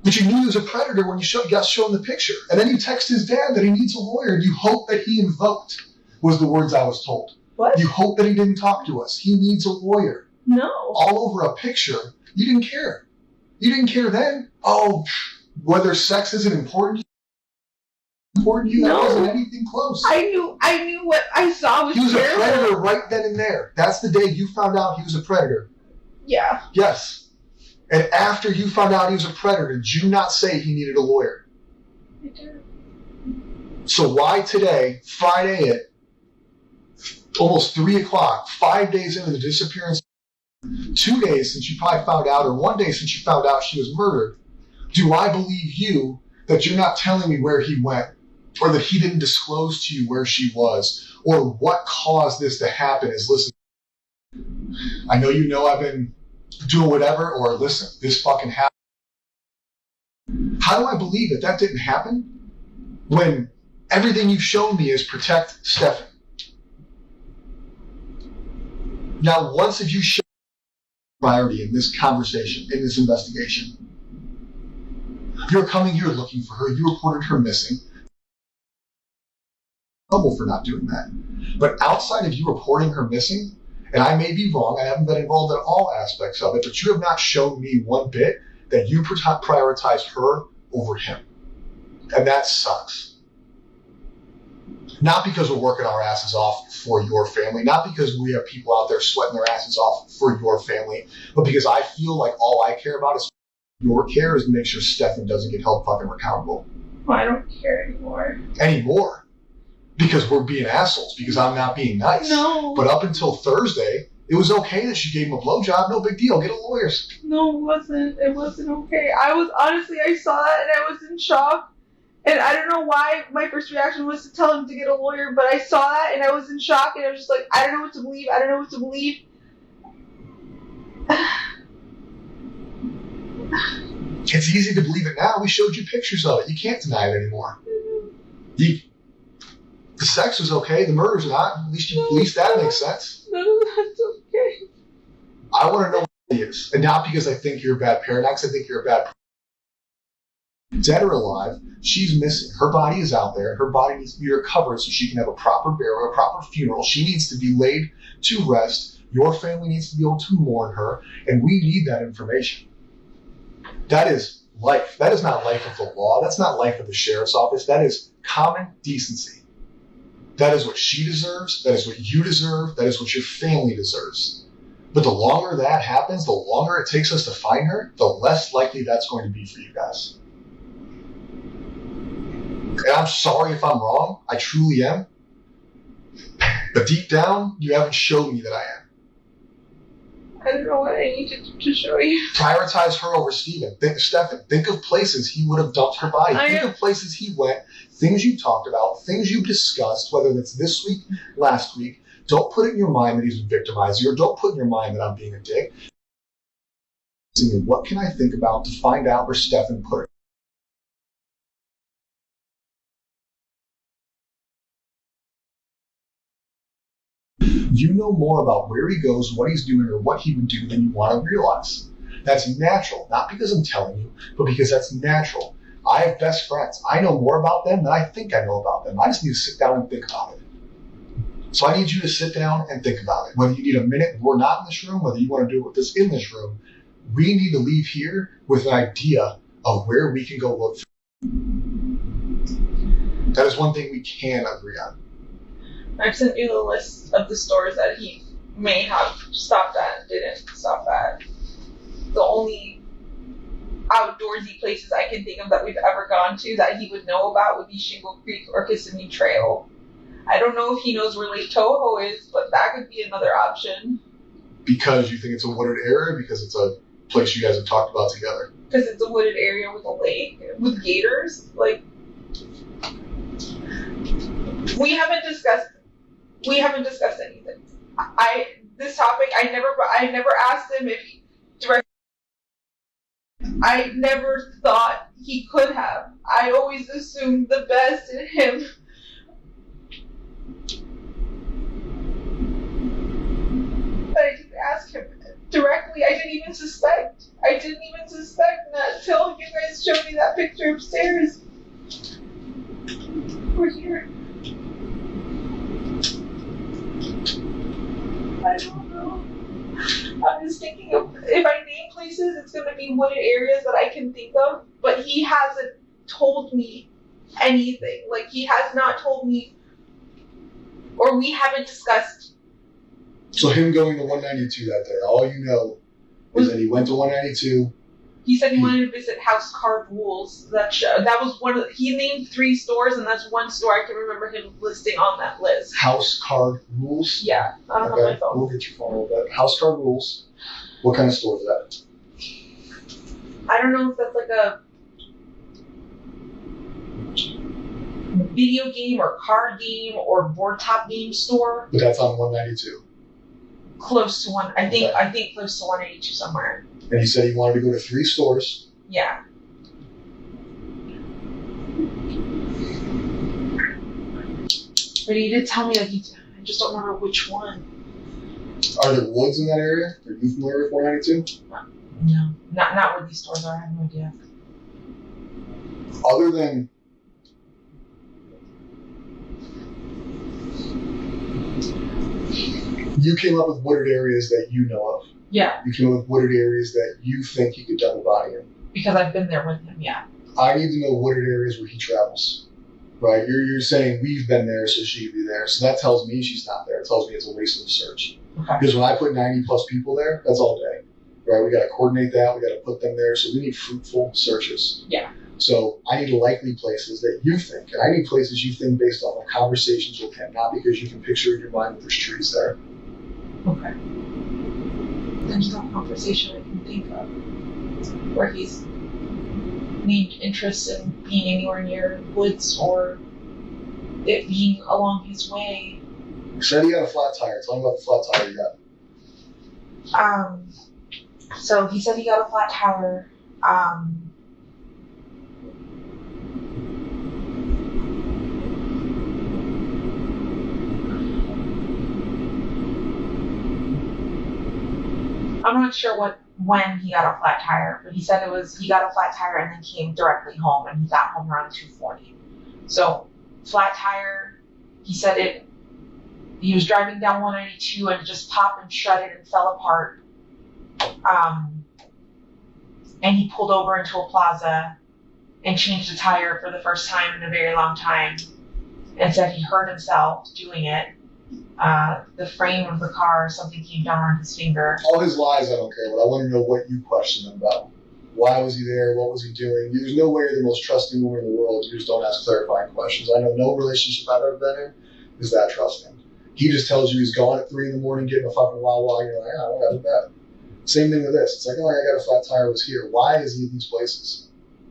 But you knew he was a predator when you got shown the picture. And then you text his dad that he needs a lawyer and you hope that he invoked, was the words I was told. What? You hope that he didn't talk to us. He needs a lawyer. No. All over a picture. You didn't care. You didn't care then. Oh, whether sex isn't important to you, that wasn't anything close. I knew what I saw was He was terrible. a predator right then and there. That's the day you found out he was a predator. Yeah. Yes. And after you found out he was a predator, did you not say he needed a lawyer? I did. So why today, Friday at almost 3 o'clock, 5 days into the disappearance, 2 days since you probably found out, or 1 day since you found out she was murdered, do I believe you that you're not telling me where he went, or that he didn't disclose to you where she was, or what caused this to happen? Is listen, I know you know I've been doing whatever, or listen, this fucking happened. How do I believe that didn't happen when everything you've shown me is protect Stefan? Now, once have you shown priority in this conversation, in this investigation? You're coming here looking for her. You reported her missing. Trouble for not doing that. But outside of you reporting her missing, and I may be wrong, I haven't been involved in all aspects of it, but you have not shown me one bit that you prioritize her over him. And that sucks. Not because we're working our asses off for your family, not because we have people out there sweating their asses off for your family, but because I feel like all I care about is your care is to make sure Stefan doesn't get held fucking accountable. Well, I don't care anymore. Anymore. Because we're being assholes, because I'm not being nice. No. But up until Thursday, it was okay that she gave him a blowjob. No big deal. Get a lawyer. No, it wasn't. It wasn't okay. I saw that and I was in shock. And I don't know why my first reaction was to tell him to get a lawyer, but I saw that and I was in shock and I was just like, I don't know what to believe. I don't know what to believe. It's easy to believe it now. We showed you pictures of it. You can't deny it anymore. The sex was okay. The murder's not. At least that makes sense. None of that's okay. I want to know what it is. And not because I think you're a bad parent, not because I think you're a bad person. Dead or alive, she's missing. Her body is out there. Her body needs to be recovered so she can have a proper burial, a proper funeral. She needs to be laid to rest. Your family needs to be able to mourn her. And we need that information. That is life. That is not life of the law. That's not life of the sheriff's office. That is common decency. That is what she deserves. That is what you deserve. That is what your family deserves. But the longer that happens, the longer it takes us to find her, the less likely that's going to be for you guys. And I'm sorry if I'm wrong. I truly am. But deep down, you haven't shown me that I am. I don't know what I need to show you. Prioritize her over Stefan. Think of places he would have dumped her body. Think of places he went, things you talked about, things you've discussed, whether that's this week, last week. Don't put it in your mind that he's victimizing you, or don't put in your mind that I'm being a dick. What can I think about to find out where Stefan put her? You know more about where he goes, what he's doing, or what he would do than you want to realize. That's natural, not because I'm telling you, but because that's natural. I have best friends. I know more about them than I think I know about them. I just need to sit down and think about it. So I need you to sit down and think about it. Whether you need a minute, we're not in this room, whether you want to do it with us in this room, we need to leave here with an idea of where we can go look for. That is one thing we can agree on. I've sent you the list of the stores that he may have stopped at and didn't stop at. The only outdoorsy places I can think of that we've ever gone to that he would know about would be Shingle Creek or Kissimmee Trail. I don't know if he knows where Lake Toho is, but that could be another option. Because you think it's a wooded area? Because it's a place you guys have talked about together? Because it's a wooded area with a lake, with gators. Like, we haven't discussed anything. This topic, I never asked him if he directly. I never thought he could have. I always assumed the best in him. But I didn't ask him directly. I didn't even suspect that until you guys showed me that picture upstairs. We're here. just thinking of, if I name places, it's going to be wooded areas that I can think of, but he hasn't told me anything. Like, he has not told me, or we haven't discussed. So him going to 192 that day, all you know is that he went to 192. He said he wanted to visit House Card Rules. That was one of he named 3 stores, and that's one store I can remember him listing on that list. House Card Rules? Yeah, I don't have my phone. We'll get your phone a little bit. House Card Rules. What kind of store is that? I don't know if that's like a video game or card game or board top game store. But that's on 192. Close to one, I think close to 182 somewhere. And he said he wanted to go to 3 stores. Yeah. But he did tell me that I just don't remember which one. Are there woods in that area? Are you familiar with 192? No. Not where these stores are, I have no idea. Other than you came up with wooded areas that you know of. Yeah. You came up with wooded areas that you think he could dump a body in. Because I've been there with him, yeah. I need to know wooded areas where he travels. Right? You're saying we've been there, so she could be there. So that tells me she's not there. It tells me it's a waste of a search. Okay. Because when I put 90 plus people there, that's all day. Right? We got to coordinate that. We got to put them there. So we need fruitful searches. Yeah. So I need likely places that you think, and I need places you think based on the conversations with him, not because you can picture in your mind that there's trees there. Okay. There's no conversation I can think of where he's named interest in being anywhere near woods or it being along his way. He said he had a flat tire. Tell me about the flat tire you got. So he said he got a flat tire. I'm not sure when he got a flat tire, but he said he got a flat tire and then came directly home, and he got home around 2:40. So flat tire, he said he was driving down 192 and just popped and shredded and fell apart. And he pulled over into a plaza and changed the tire for the first time in a very long time, and said he hurt himself doing it. The frame of the car, something came down on his finger. All his lies, I don't care, but I want to know what you question him about. Why was he there? What was he doing? There's no way you're the most trusting woman in the world. You just don't ask clarifying questions. I know no relationship I've ever been in is that trusting. He just tells you he's gone at 3 a.m. getting a fucking Wawa, and you're like, oh, whatever that. Same thing with this. It's like, oh, I got a flat tire, was here. Why is he in these places?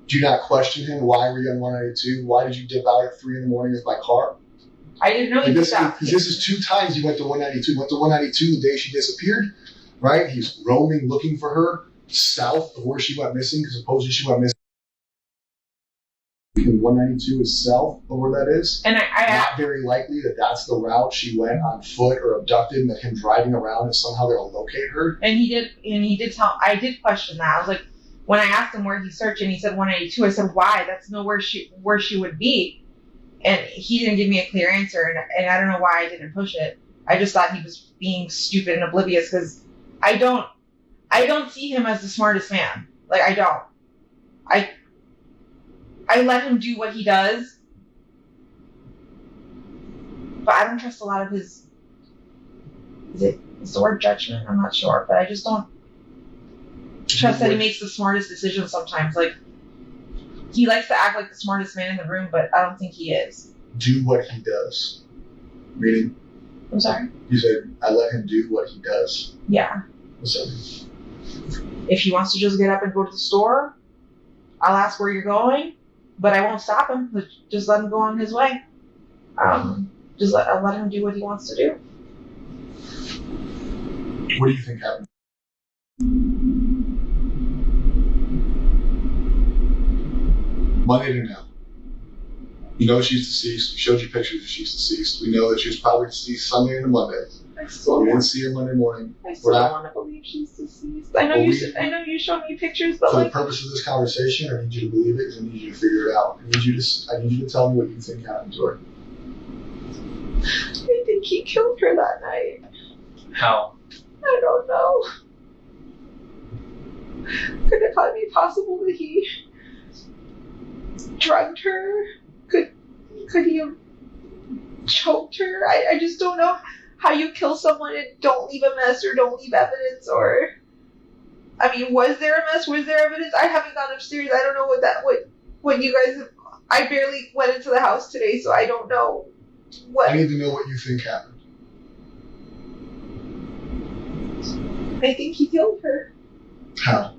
Do you not question him? Why were you on 192? Why did you dip out at 3 a.m. with my car? I didn't know he did that. Because this is 2 times he went to 192. He went to 192 the day she disappeared, right? He's roaming, looking for her south of where she went missing, because supposedly she went missing. 192 is south of where that is. And not very likely that that's the route she went on foot or abducted, and that him driving around is somehow going to locate her. And he did tell. I did question that. I was like, when I asked him where he searched, and he said 182. I said, why? That's nowhere where she would be. And he didn't give me a clear answer, and I don't know why I didn't push it. I just thought he was being stupid and oblivious, because I don't see him as the smartest man. Like, I don't. I let him do what he does, but I don't trust a lot of his. Is the word judgment? I'm not sure, but I just don't trust that he makes the smartest decisions sometimes. Like, he likes to act like the smartest man in the room, but I don't think he is. Do what he does. Meaning? I'm sorry? You said, I let him do what he does. Yeah. What's that mean? If he wants to just get up and go to the store, I'll ask where you're going, but I won't stop him. Just let him go on his way. I'll let him do what he wants to do. What do you think happened? Monday to now. You know she's deceased. We showed you pictures that she's deceased. We know that she was probably deceased Sunday into Monday. We didn't see her Monday morning. I still want to believe she's deceased. I know you showed me pictures, but for the purpose of this conversation, I need you to believe it, because I need you to figure it out. I need you to tell me what you think happened to her. I think he killed her that night. How? I don't know. Could it probably be possible that he drugged her? Could he have choked her? I just don't know how you kill someone and don't leave a mess or don't leave evidence. Or, I mean, was there a mess? Was there evidence? I haven't gone upstairs. I don't know what you guys have. I barely went into the house today, so I don't know what. I need to know what you think happened. I think he killed her. How?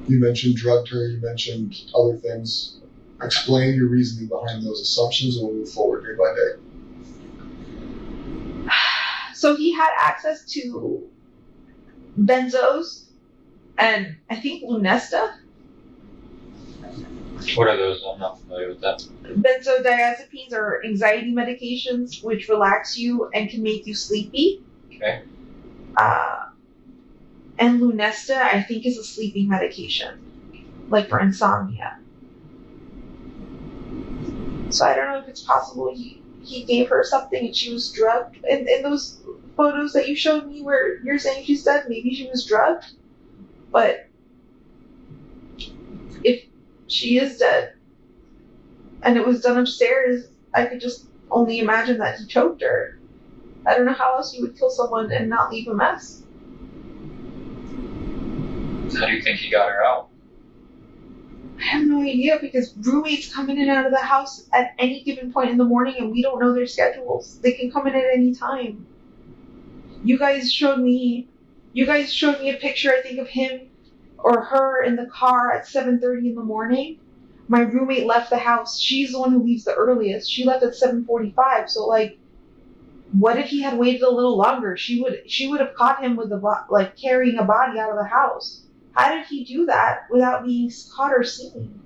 You mentioned drugged her, you mentioned other things. Explain your reasoning behind those assumptions and we'll move forward day by day. So he had access to benzos and I think Lunesta. What are those? I'm not familiar with that. Benzodiazepines are anxiety medications which relax you and can make you sleepy. Okay. And Lunesta, I think, is a sleeping medication, like for insomnia. So I don't know if it's possible he gave her something and she was drugged. In those photos that you showed me where you're saying she's dead, maybe she was drugged. But if she is dead and it was done upstairs, I could just only imagine that he choked her. I don't know how else you would kill someone and not leave a mess. How do you think he got her out? I have no idea because roommates come in and out of the house at any given point in the morning and we don't know their schedules. They can come in at any time. You guys showed me a picture, I think, of him or her in the car at 7:30 in the morning. My roommate left the house. She's the one who leaves the earliest. She left at 7:45. So like, what if he had waited a little longer? She would have caught him with carrying a body out of the house. How did he do that without being caught or seen?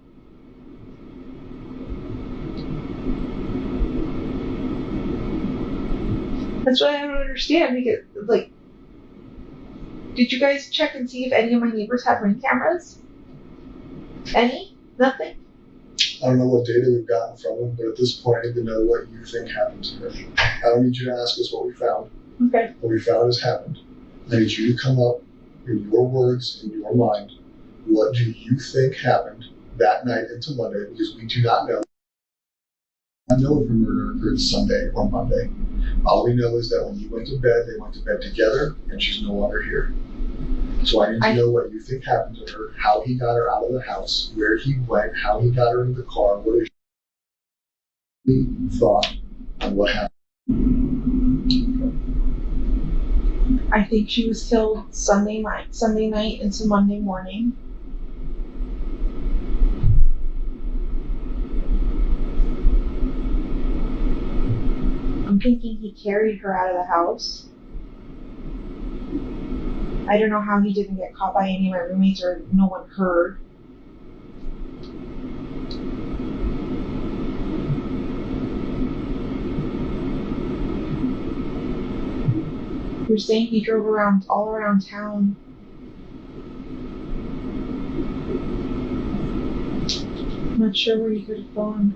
That's what I don't understand because, like, did you guys check and see if any of my neighbors have Ring cameras? Any? Nothing? I don't know what data we've gotten from them, but at this point I need to know what you think happened to her. I don't need you to ask us what we found. Okay. What we found has happened. I need you to come up in your words, in your mind, what do you think happened that night into Monday, because we do not know. I know if a murder occurred Sunday or Monday. All we know is that when you went to bed, they went to bed together, and she's no longer here. So I need to know what you think happened to her, how he got her out of the house, where he went, how he got her into the car, what is your thought on what happened. I think she was killed Sunday night into Monday morning. I'm thinking he carried her out of the house. I don't know how he didn't get caught by any of my roommates or no one heard. You're saying he drove all around town. I'm not sure where he could have gone.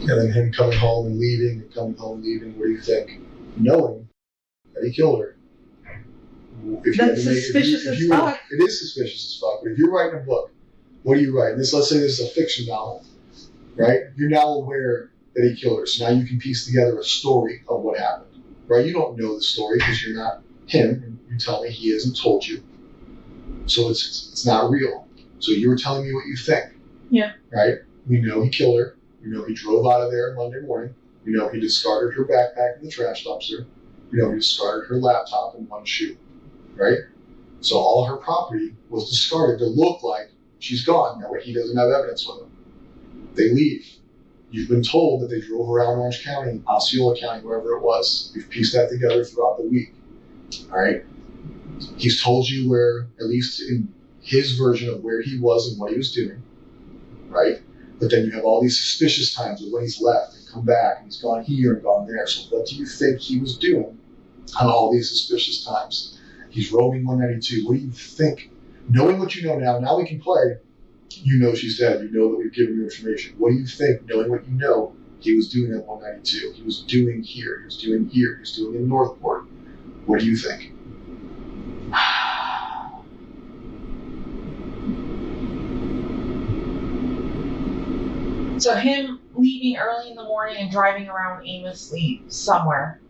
And then him coming home and leaving, and coming home and leaving, what do you think? Knowing that he killed her. That's suspicious as fuck. It is suspicious as fuck, but if you're writing a book, what do you write? Let's say this is a fiction novel, right? You're now aware that he killed her, so now you can piece together a story of what happened, right? You don't know the story because you're not him, and you tell me he hasn't told you. So it's not real. So you were telling me what you think. Yeah. Right? We know he killed her. We know he drove out of there Monday morning. We know he discarded her backpack in the trash dumpster. We know he discarded her laptop and one shoe, right? So all her property was discarded to look like she's gone. That way he doesn't have evidence with him. They leave. You've been told that they drove around Orange County, Osceola County, wherever it was. We've pieced that together throughout the week, all right? He's told you where, at least in his version of where he was and what he was doing, right? But then you have all these suspicious times of when he's left and come back and he's gone here and gone there. So what do you think he was doing on all these suspicious times? He's roaming 192. What do you think? Knowing what you know now we can play. You know she's dead. You know that we've given you information. What do you think, knowing what you know, He was doing at 192. He was doing here. He was doing here. He was doing in Northport. What do you think? So him leaving early in the morning and driving around aimlessly somewhere.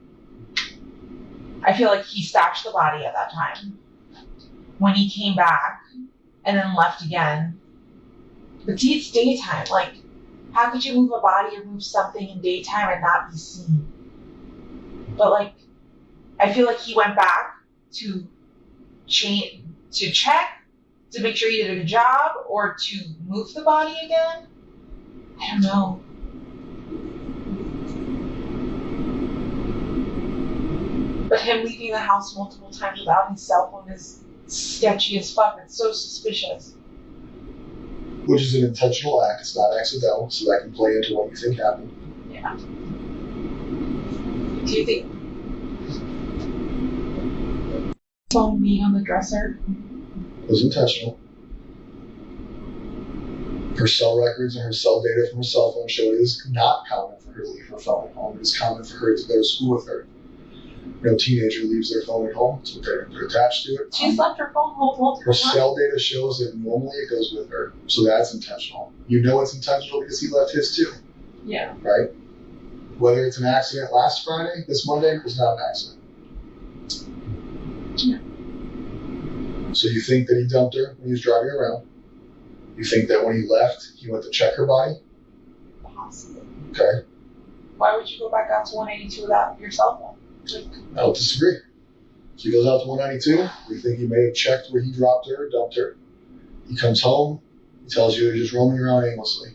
I feel like he stashed the body at that time. When he came back and then left again. But see, it's daytime. Like, how could you move a body or move something in daytime and not be seen? But like, I feel like he went back to check to make sure he did a good job or to move the body again. I don't know. But him leaving the house multiple times without his cell phone is sketchy as fuck. It's so suspicious. Which is an intentional act. It's not accidental, so that can play into what you think happened. Yeah. Do you think phone being on the dresser? It was intentional. Her cell records and her cell data from her cell phone show it is not common for her to leave her phone at home. It is common for her to go to school with her. No teenager leaves their phone at home, so they're attached to it. She's left her phone home multiple Her times. cell data shows that normally it goes with her, so that's intentional. You know it's intentional because he left his too, Yeah. right? Whether it's an accident last Friday, this Monday, was not an accident. Yeah. So you think that he dumped her when he was driving around? You think that when he left, he went to check her body? Possibly. Okay, Why would you go back out to 182 without your cell phone? Like, I don't disagree. So he goes out to 192. We think he may have checked where he dropped her or dumped her. He comes home. He tells you he's just roaming around aimlessly.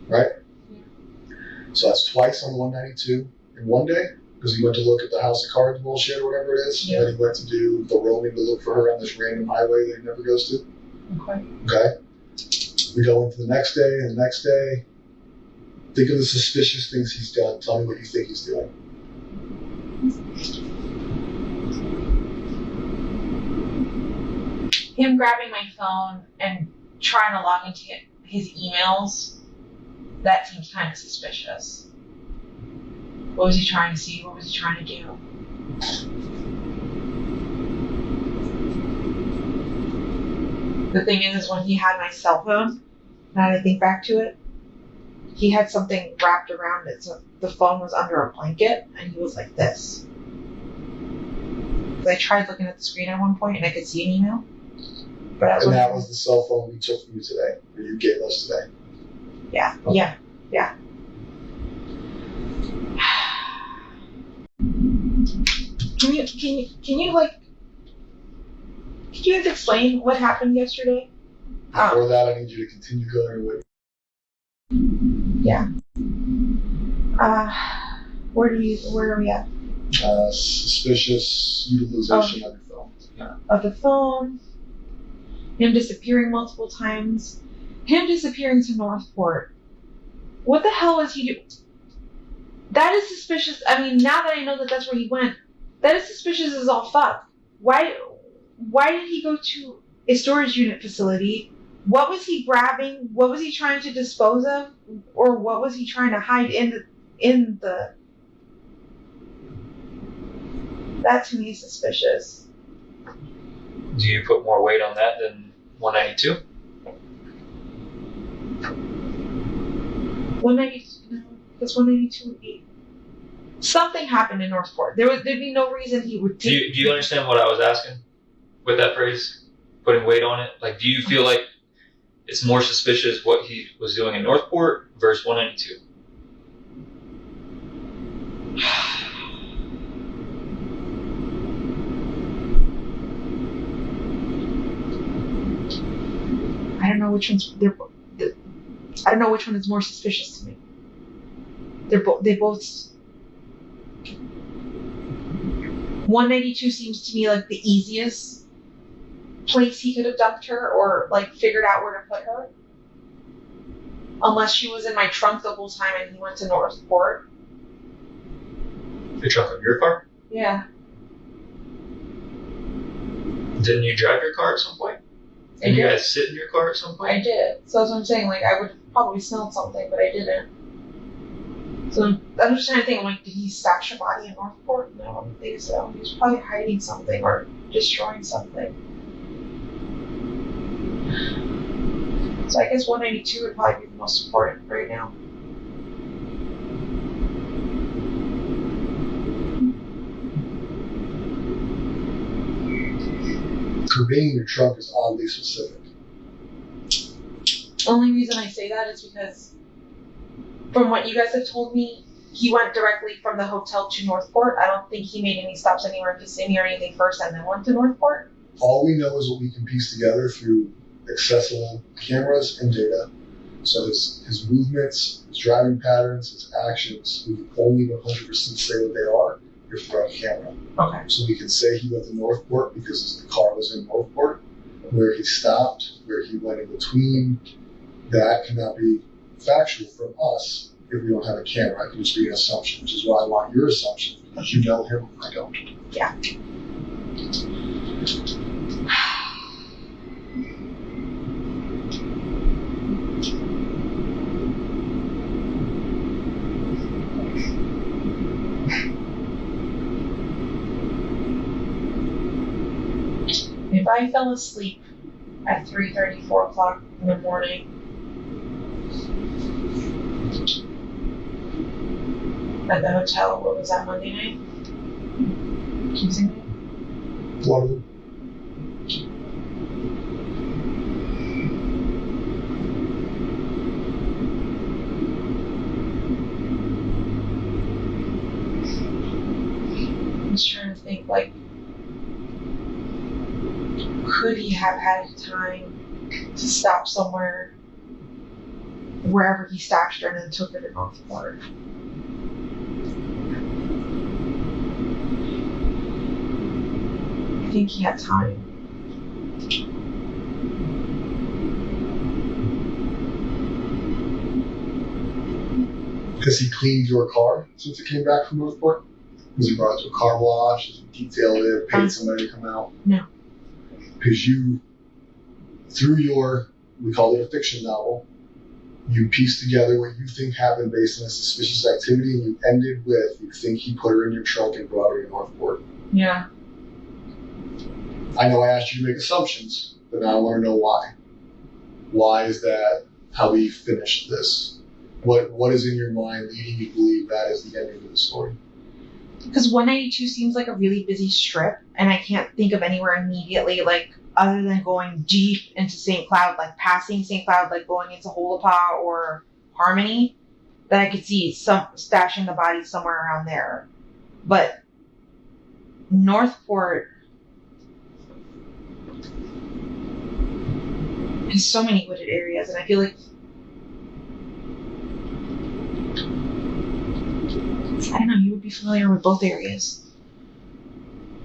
Right? Yeah. So that's twice on 192 in one day because he went to look at the house of cards bullshit or whatever it is. Yeah. And then he went to do the roaming to look for her on this random highway that he never goes to. okay. Okay? We go into the next day and the next day. Think of the suspicious things he's done. Tell me what you think he's doing. Him grabbing my phone and trying to log into his emails, that seems kind of suspicious. What was he trying to see? What was he trying to do? The thing is when he had my cell phone, now that I think back to it, he had something wrapped around it, so the phone was under a blanket, and he was like this. I tried looking at the screen at one point, and I could see an email. But And that was the cell phone we took from you today, or you gave us today. Yeah, Okay. yeah. Can you could you guys explain what happened yesterday? Before that, I need you to continue going with. Yeah. Where are we at? Suspicious utilization of your phone. Yeah. Of the phone. Him disappearing multiple times. Him disappearing to Northport. What the hell was he doing? That is suspicious. I mean, now that I know that that's where he went, that is suspicious as all fuck. Why did he go to a storage unit facility? What was he grabbing? What was he trying to dispose of? Or what was he trying to hide in the... That to me is suspicious. Do you put more weight on that than 192? 192, no, that's 192. Something happened in Northport. There'd be no reason he would Do take. you understand what I was asking with that phrase? Putting weight on it? Like, do you feel like it's more suspicious what he was doing in Northport versus 192? I don't know which one's. I don't know which one is more suspicious to me. They both. 192 seems to me like the easiest place he could have dumped her or like figured out where to put her. Unless she was in my trunk the whole time and he went to Northport. The trunk of your car? Yeah. Didn't you drive your car at some point? I Did you did. guys sit in your car at some point? I did. So that's what I'm saying. Like, I would have probably smelled something, but I didn't. So I'm just trying to think, I'm like, did he stash a body in Northport? No, I don't think so. He was probably hiding something or destroying something. So I guess 192 would probably be the most important right now. For being in your trunk is oddly specific. The only reason I say that is because from what you guys have told me, he went directly from the hotel to Northport. I don't think he made any stops anywhere in Kissimmee or anything first and then went to Northport. All we know is what we can piece together through accessible cameras and data. So his movements, his driving patterns, his actions, we can only 100% say what they are if we're on camera. Okay. So we can say he went to Northport because the car was in Northport. Where he stopped, where he went in between, that cannot be factual from us if we don't have a camera. It can just be an assumption, which is why I want your assumption, because you know him, I don't. Yeah. If I fell asleep at 3:30, 4 o'clock in the morning, at the hotel, what was that, Monday night? Tuesday night? One of them. I'm just trying to think, like, could he have had time to stop somewhere, wherever he stashed her, and then took her to Northport? I think he had time. Has he cleaned your car since he came back from Northport? Has he brought it to a car wash? Has he detailed it? Paid somebody to come out? No. Because you, through your, we call it a fiction novel, you pieced together what you think happened based on a suspicious activity, and you ended with, you think he put her in your trunk and brought her to Northport. Yeah. I know I asked you to make assumptions, but now I want to know why. Why is that how we finished this? What is in your mind leading you to believe that is the ending of the story? Because 192 seems like a really busy strip, and I can't think of anywhere immediately, like, other than going deep into St. Cloud, like passing St. Cloud, like going into Holapa or Harmony, that I could see some stashing the body somewhere around there. But Northport has so many wooded areas, and I feel like, I don't know, you would be familiar with both areas.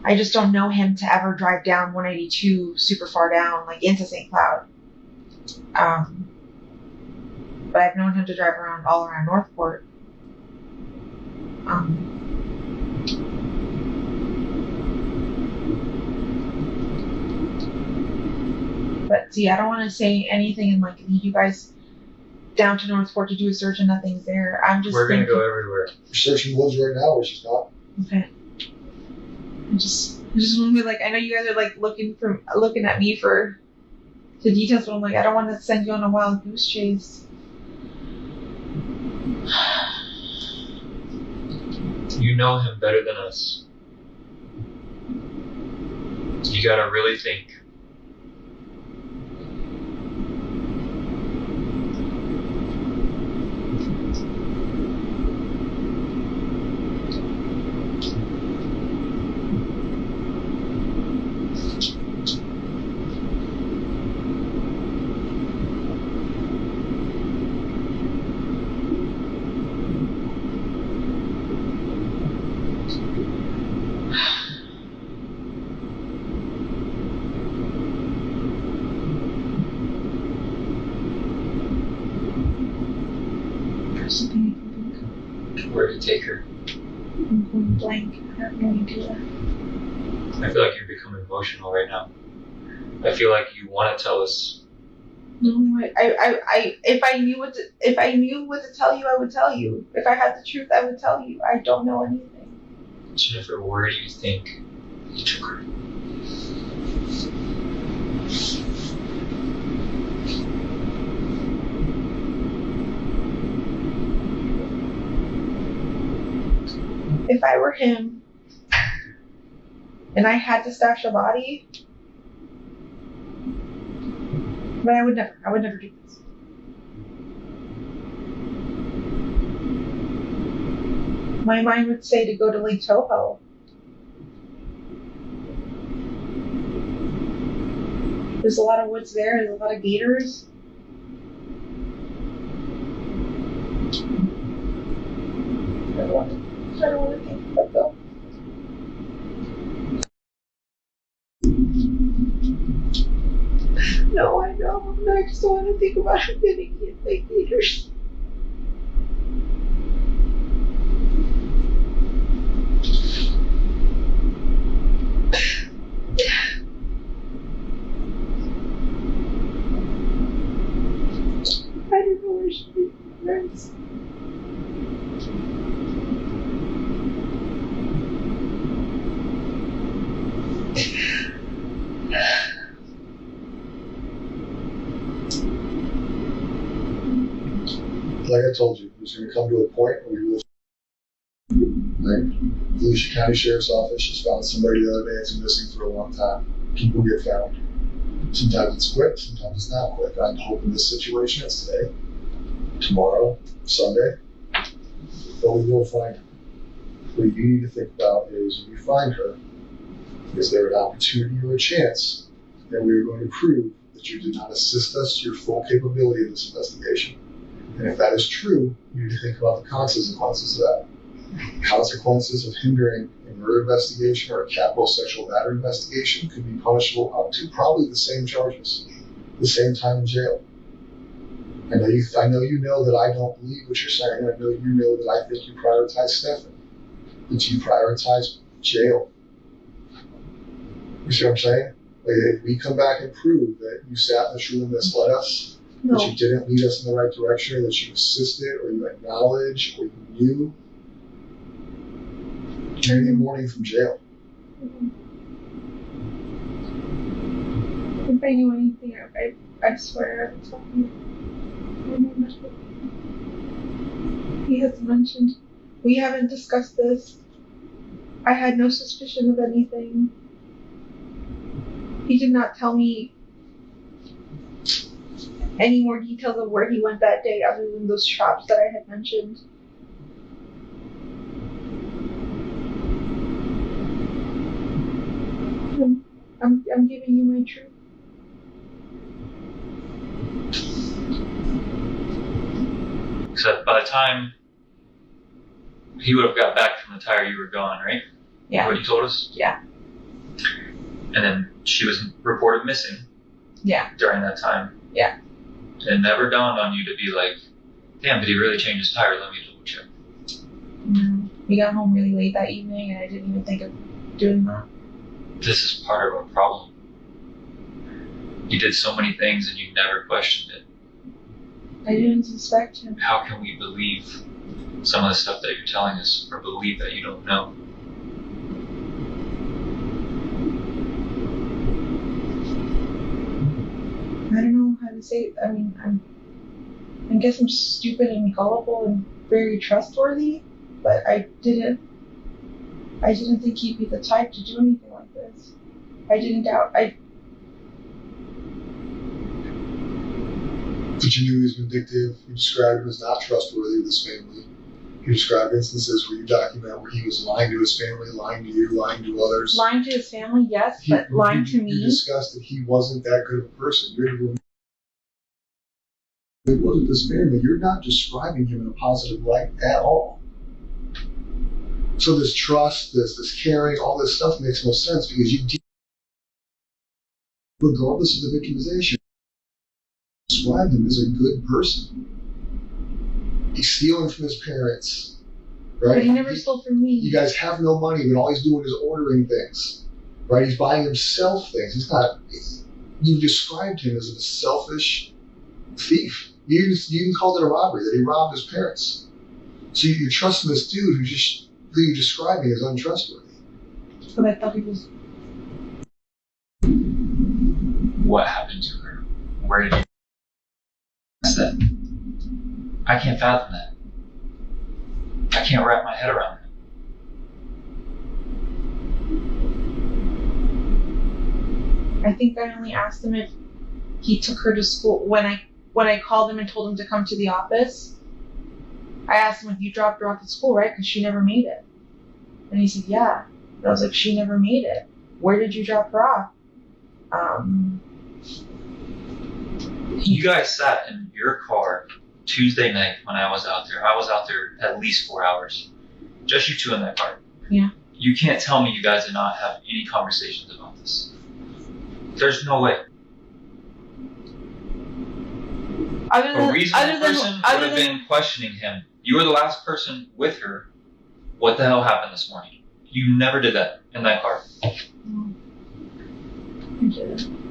I just don't know him to ever drive down 182 super far down, like into St. Cloud. But I've known him to drive around all around Northport. But see, I don't want to say anything and like lead you guys down to Northport to do a search and nothing's there. I'm just We're thinking, gonna go everywhere. We're searching woods right now, where she's not. okay. I just want to be like, I know you guys are like looking at me for the details, but I'm like, I don't want to send you on a wild goose chase. You know him better than us. You gotta really think. There's something I can think Where to take her. of. I'm going blank. I have no idea. I feel like you're becoming emotional right now. I feel like you want to tell us No, if I knew what to tell you, I would tell you. If I had the truth, I would tell you. I don't know anything. Jennifer, where do you think he took her? If I were him and I had to stash a body, but I would never do this. My mind would say to go to Lake Toho. There's a lot of woods there, there's a lot of gators. I don't want to think about though. No, I know. I just don't want to think about him getting hit by gators. I don't know where she is. Like I told you, there's going to come to a point where you will. Like, the Volusia County Sheriff's Office just found somebody the other day that's been missing for a long time. People get found. Sometimes it's quick, sometimes it's not quick. I'm hoping this situation is today, tomorrow, Sunday, but we will find her. What you need to think about is when you find her, is there an opportunity or a chance that we are going to prove that you did not assist us to your full capability in this investigation? And if that is true, you need to think about the consequences of that. Consequences of hindering a murder investigation or a capital sexual battery investigation could be punishable up to probably the same charges, the same time in jail. I know you know that I don't believe what you're saying. I know you know that I think you prioritize Stefan, that you prioritize jail. You see what I'm saying? Like, if we come back and prove that you sat in this room and misled us, No. that you didn't lead us in the right direction, or that you assisted, or you acknowledged, or you knew, you need a warning from jail. If I knew anything, I swear I would tell you. He has mentioned, we haven't discussed this. I had no suspicion of anything. He did not tell me any more details of where he went that day other than those shops that I had mentioned. I'm giving you my truth. Except by the time he would have got back from the tire, you were gone, right? Yeah. What you told us? Yeah. And then she was reported missing. Yeah. During that time. Yeah. It never dawned on you to be like, damn, did he really change his tire? Let me double check. No. We got home really late that evening and I didn't even think of doing that. This is part of our problem. You did so many things and you never questioned it. I didn't suspect him. How can we believe some of the stuff that you're telling us, or believe that you don't know? I don't know how to say it. I mean, I guess I'm stupid and gullible and very trustworthy, but I didn't think he'd be the type to do anything like this. I didn't doubt. But you knew he was vindictive. You described him as not trustworthy with his family. You described instances where you document where he was lying to his family, lying to you, lying to others. Lying to his family, yes, but lying to me. You discussed that he wasn't that good of a person. It wasn't his family. You're not describing him in a positive light at all. So this trust, this caring, all this stuff makes no sense because regardless of the victimization, described him as a good person. He's stealing from his parents, right? But he never stole from me. You guys have no money, but all he's doing is ordering things, right? He's buying himself things. You described him as a selfish, thief. You even called it a robbery, that he robbed his parents. So you're trusting this dude who you're describing as untrustworthy. But I thought he was. What happened to her? Where did you that? I can't fathom that. I can't wrap my head around it. I think I only asked him if he took her to school. When I called him and told him to come to the office, I asked him if you dropped her off at school, right? Because she never made it. And he said, yeah. And I was like, she never made it. Where did you drop her off? You guys sat in your car Tuesday night when I was out there. I was out there at least 4 hours. Just you two in that car. Yeah. You can't tell me you guys did not have any conversations about this. There's no way. A reasonable person would have been questioning him. You were the last person with her. What the hell happened this morning? You never did that in that car. No. I didn't.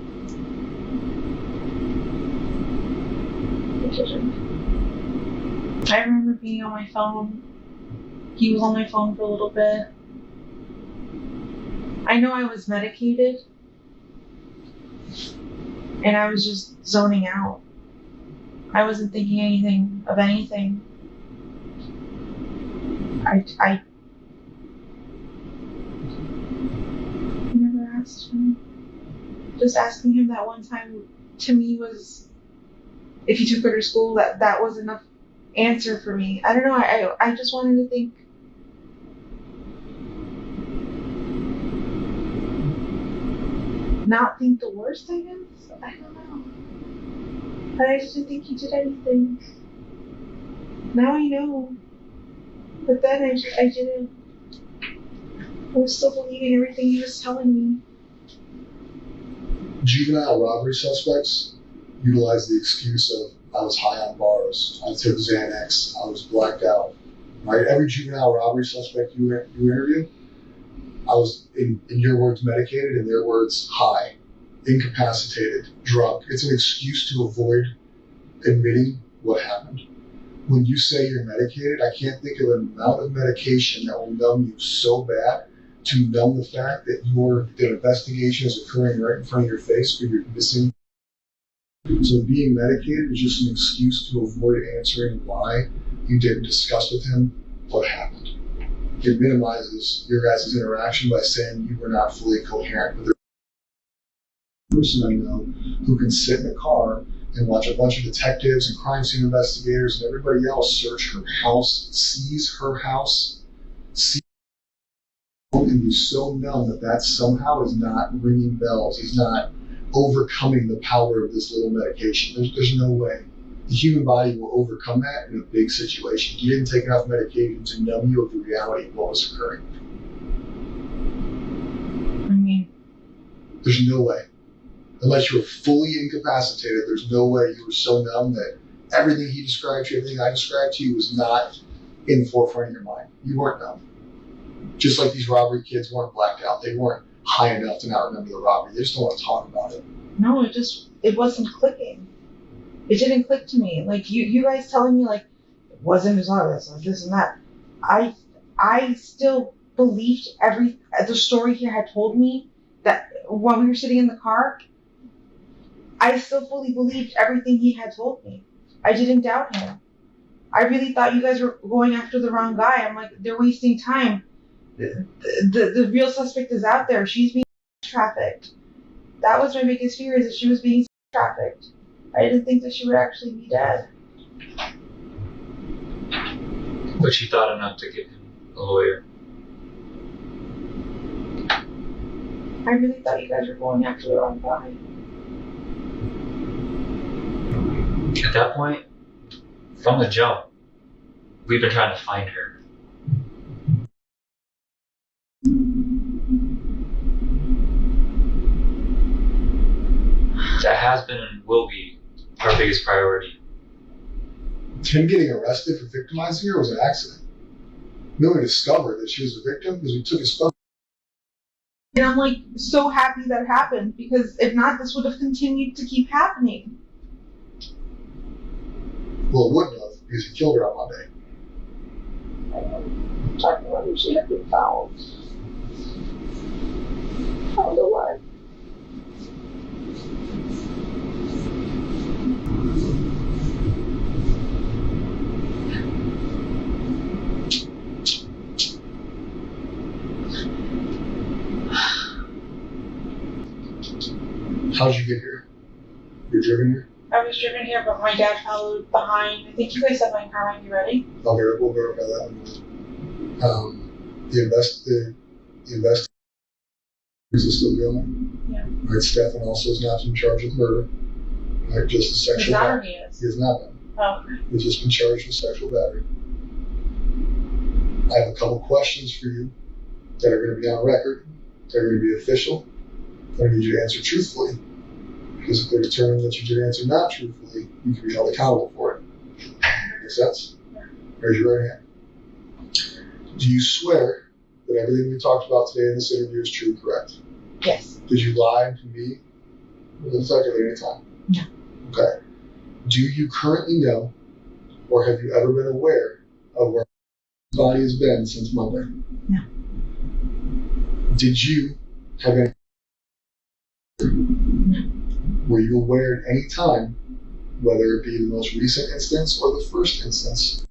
I remember being on my phone. He was on my phone for a little bit. I know I was medicated. And I was just zoning out. I wasn't thinking anything of anything. I never asked him. Just asking him that one time to me was, if he took her to school, that was enough answer for me. I don't know, I just wanted to think. Not think the worst, I guess? I don't know. But I just didn't think he did anything. Now I know. But then I didn't. I was still believing everything he was telling me. Juvenile robbery suspects utilize the excuse of, I was high on bars, I took Xanax, I was blacked out. Right? Every juvenile robbery suspect you interview, I was, in your words, medicated, in their words, high, incapacitated, drunk. It's an excuse to avoid admitting what happened. When you say you're medicated, I can't think of an amount of medication that will numb you so bad to numb the fact that the investigation is occurring right in front of your face, but you're missing. So being medicated is just an excuse to avoid answering why you didn't discuss with him what happened. It minimizes your guys' interaction by saying you were not fully coherent. But there's a person I know who can sit in a car and watch a bunch of detectives and crime scene investigators and everybody else search her house, seize her house, and be so numb that somehow is not ringing bells. He's not overcoming the power of this little medication. There's no way. The human body will overcome that in a big situation. You didn't take enough medication to numb you of the reality of what was occurring. I mean, there's no way. Unless you were fully incapacitated, there's no way you were so numb that everything he described to you, everything I described to you was not in the forefront of your mind. You weren't numb. Just like these robbery kids weren't blacked out. They weren't high enough to not remember the robbery. They just don't want to talk about it. No, it wasn't clicking. It didn't click to me. Like you guys telling me like it wasn't as honest, like this and that. I still believed the story he had told me, that while we were sitting in the car, I still fully believed everything he had told me. I didn't doubt him. I really thought you guys were going after the wrong guy. I'm like, they're wasting time. The real suspect is out there. She's being trafficked. That was my biggest fear, is that she was being trafficked. I didn't think that she would actually be dead. But she thought enough to get him a lawyer. I really thought you guys were going after the wrong guy. At that point, from the jump, we've been trying to find her. That has been and will be our biggest priority. Him getting arrested for victimizing her was an accident. Miller discovered that she was a victim because we took his phone. And I'm like so happy that happened, because if not, this would have continued to keep happening. Well, it wouldn't have, because he killed her on Monday. I'm talking about if she had been found. Found alive. How'd you get here? You're driven here? I was driven here, but my dad followed behind. I think you guys have my car when you're ready. We'll verify that. The investigation is still going. Yeah. Right, Stefan also is not in charge of murder. Right, just a sexual battery. He is. He has not been. Oh, okay. He's just been charged with sexual battery. I have a couple questions for you that are going to be on record, that are going to be official, that I need you to answer truthfully. Because if they determine that you did answer not truthfully, you can be held accountable for it. Make sense? Yeah. Raise your right hand. Do you swear that everything we talked about today in this interview is true and correct? Yes. Did you lie to me or the detective at any time? No. Okay. Do you currently know, or have you ever been aware of where his body has been since Monday? No. Did you have any? No. Were you aware at any time, whether it be the most recent instance or the first instance,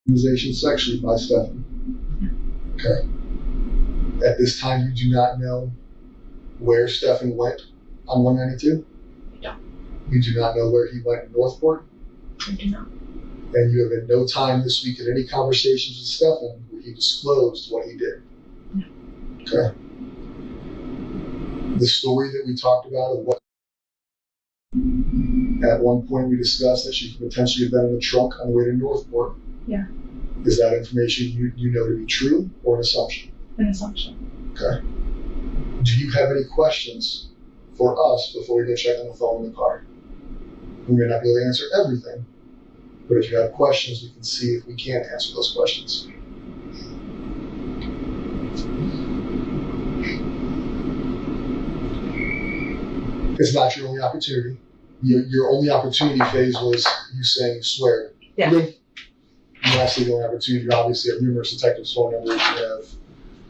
victimization sexually by Stefan? No. Okay. At this time, you do not know where Stefan went on 192? I don't. You do not know where he went in Northport? I do not. And you have at no time this week in any conversations with Stefan where he disclosed what he did? No. Okay. The story that we talked about of what at one point we discussed that she could potentially have been in the trunk on the way to Northport. Yeah. Is that information you know to be true or an assumption? An assumption. Okay. Do you have any questions for us before we go check on the phone in the car? We may not be able to answer everything, but if you have questions, we can see if we can answer those questions. It's not your only opportunity. Your only opportunity phase was you saying swear. Yeah. You actually don't have opportunity. You obviously have numerous detectives' phone numbers. You have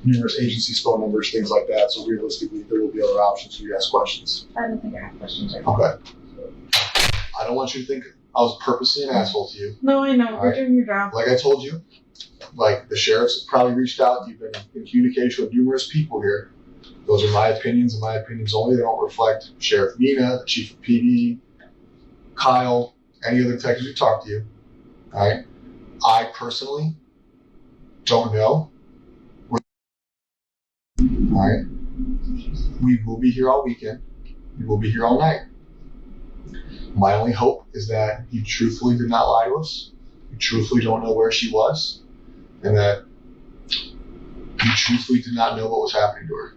numerous agencies' phone numbers, things like that. So realistically, there will be other options for you to ask questions. I don't think I have questions right now. Okay. I don't want you to think I was purposely an asshole to you. No, I know. All You're right. doing your job. Like I told you, like the sheriffs have probably reached out. You've been in communication with numerous people here. Those are my opinions and my opinions only. They don't reflect Sheriff Mina, the chief of PD, Kyle, any other detectives who talk to you. All right. I personally don't know. All right. We will be here all weekend. We will be here all night. My only hope is that you truthfully did not lie to us. You truthfully don't know where she was, and that you truthfully did not know what was happening to her.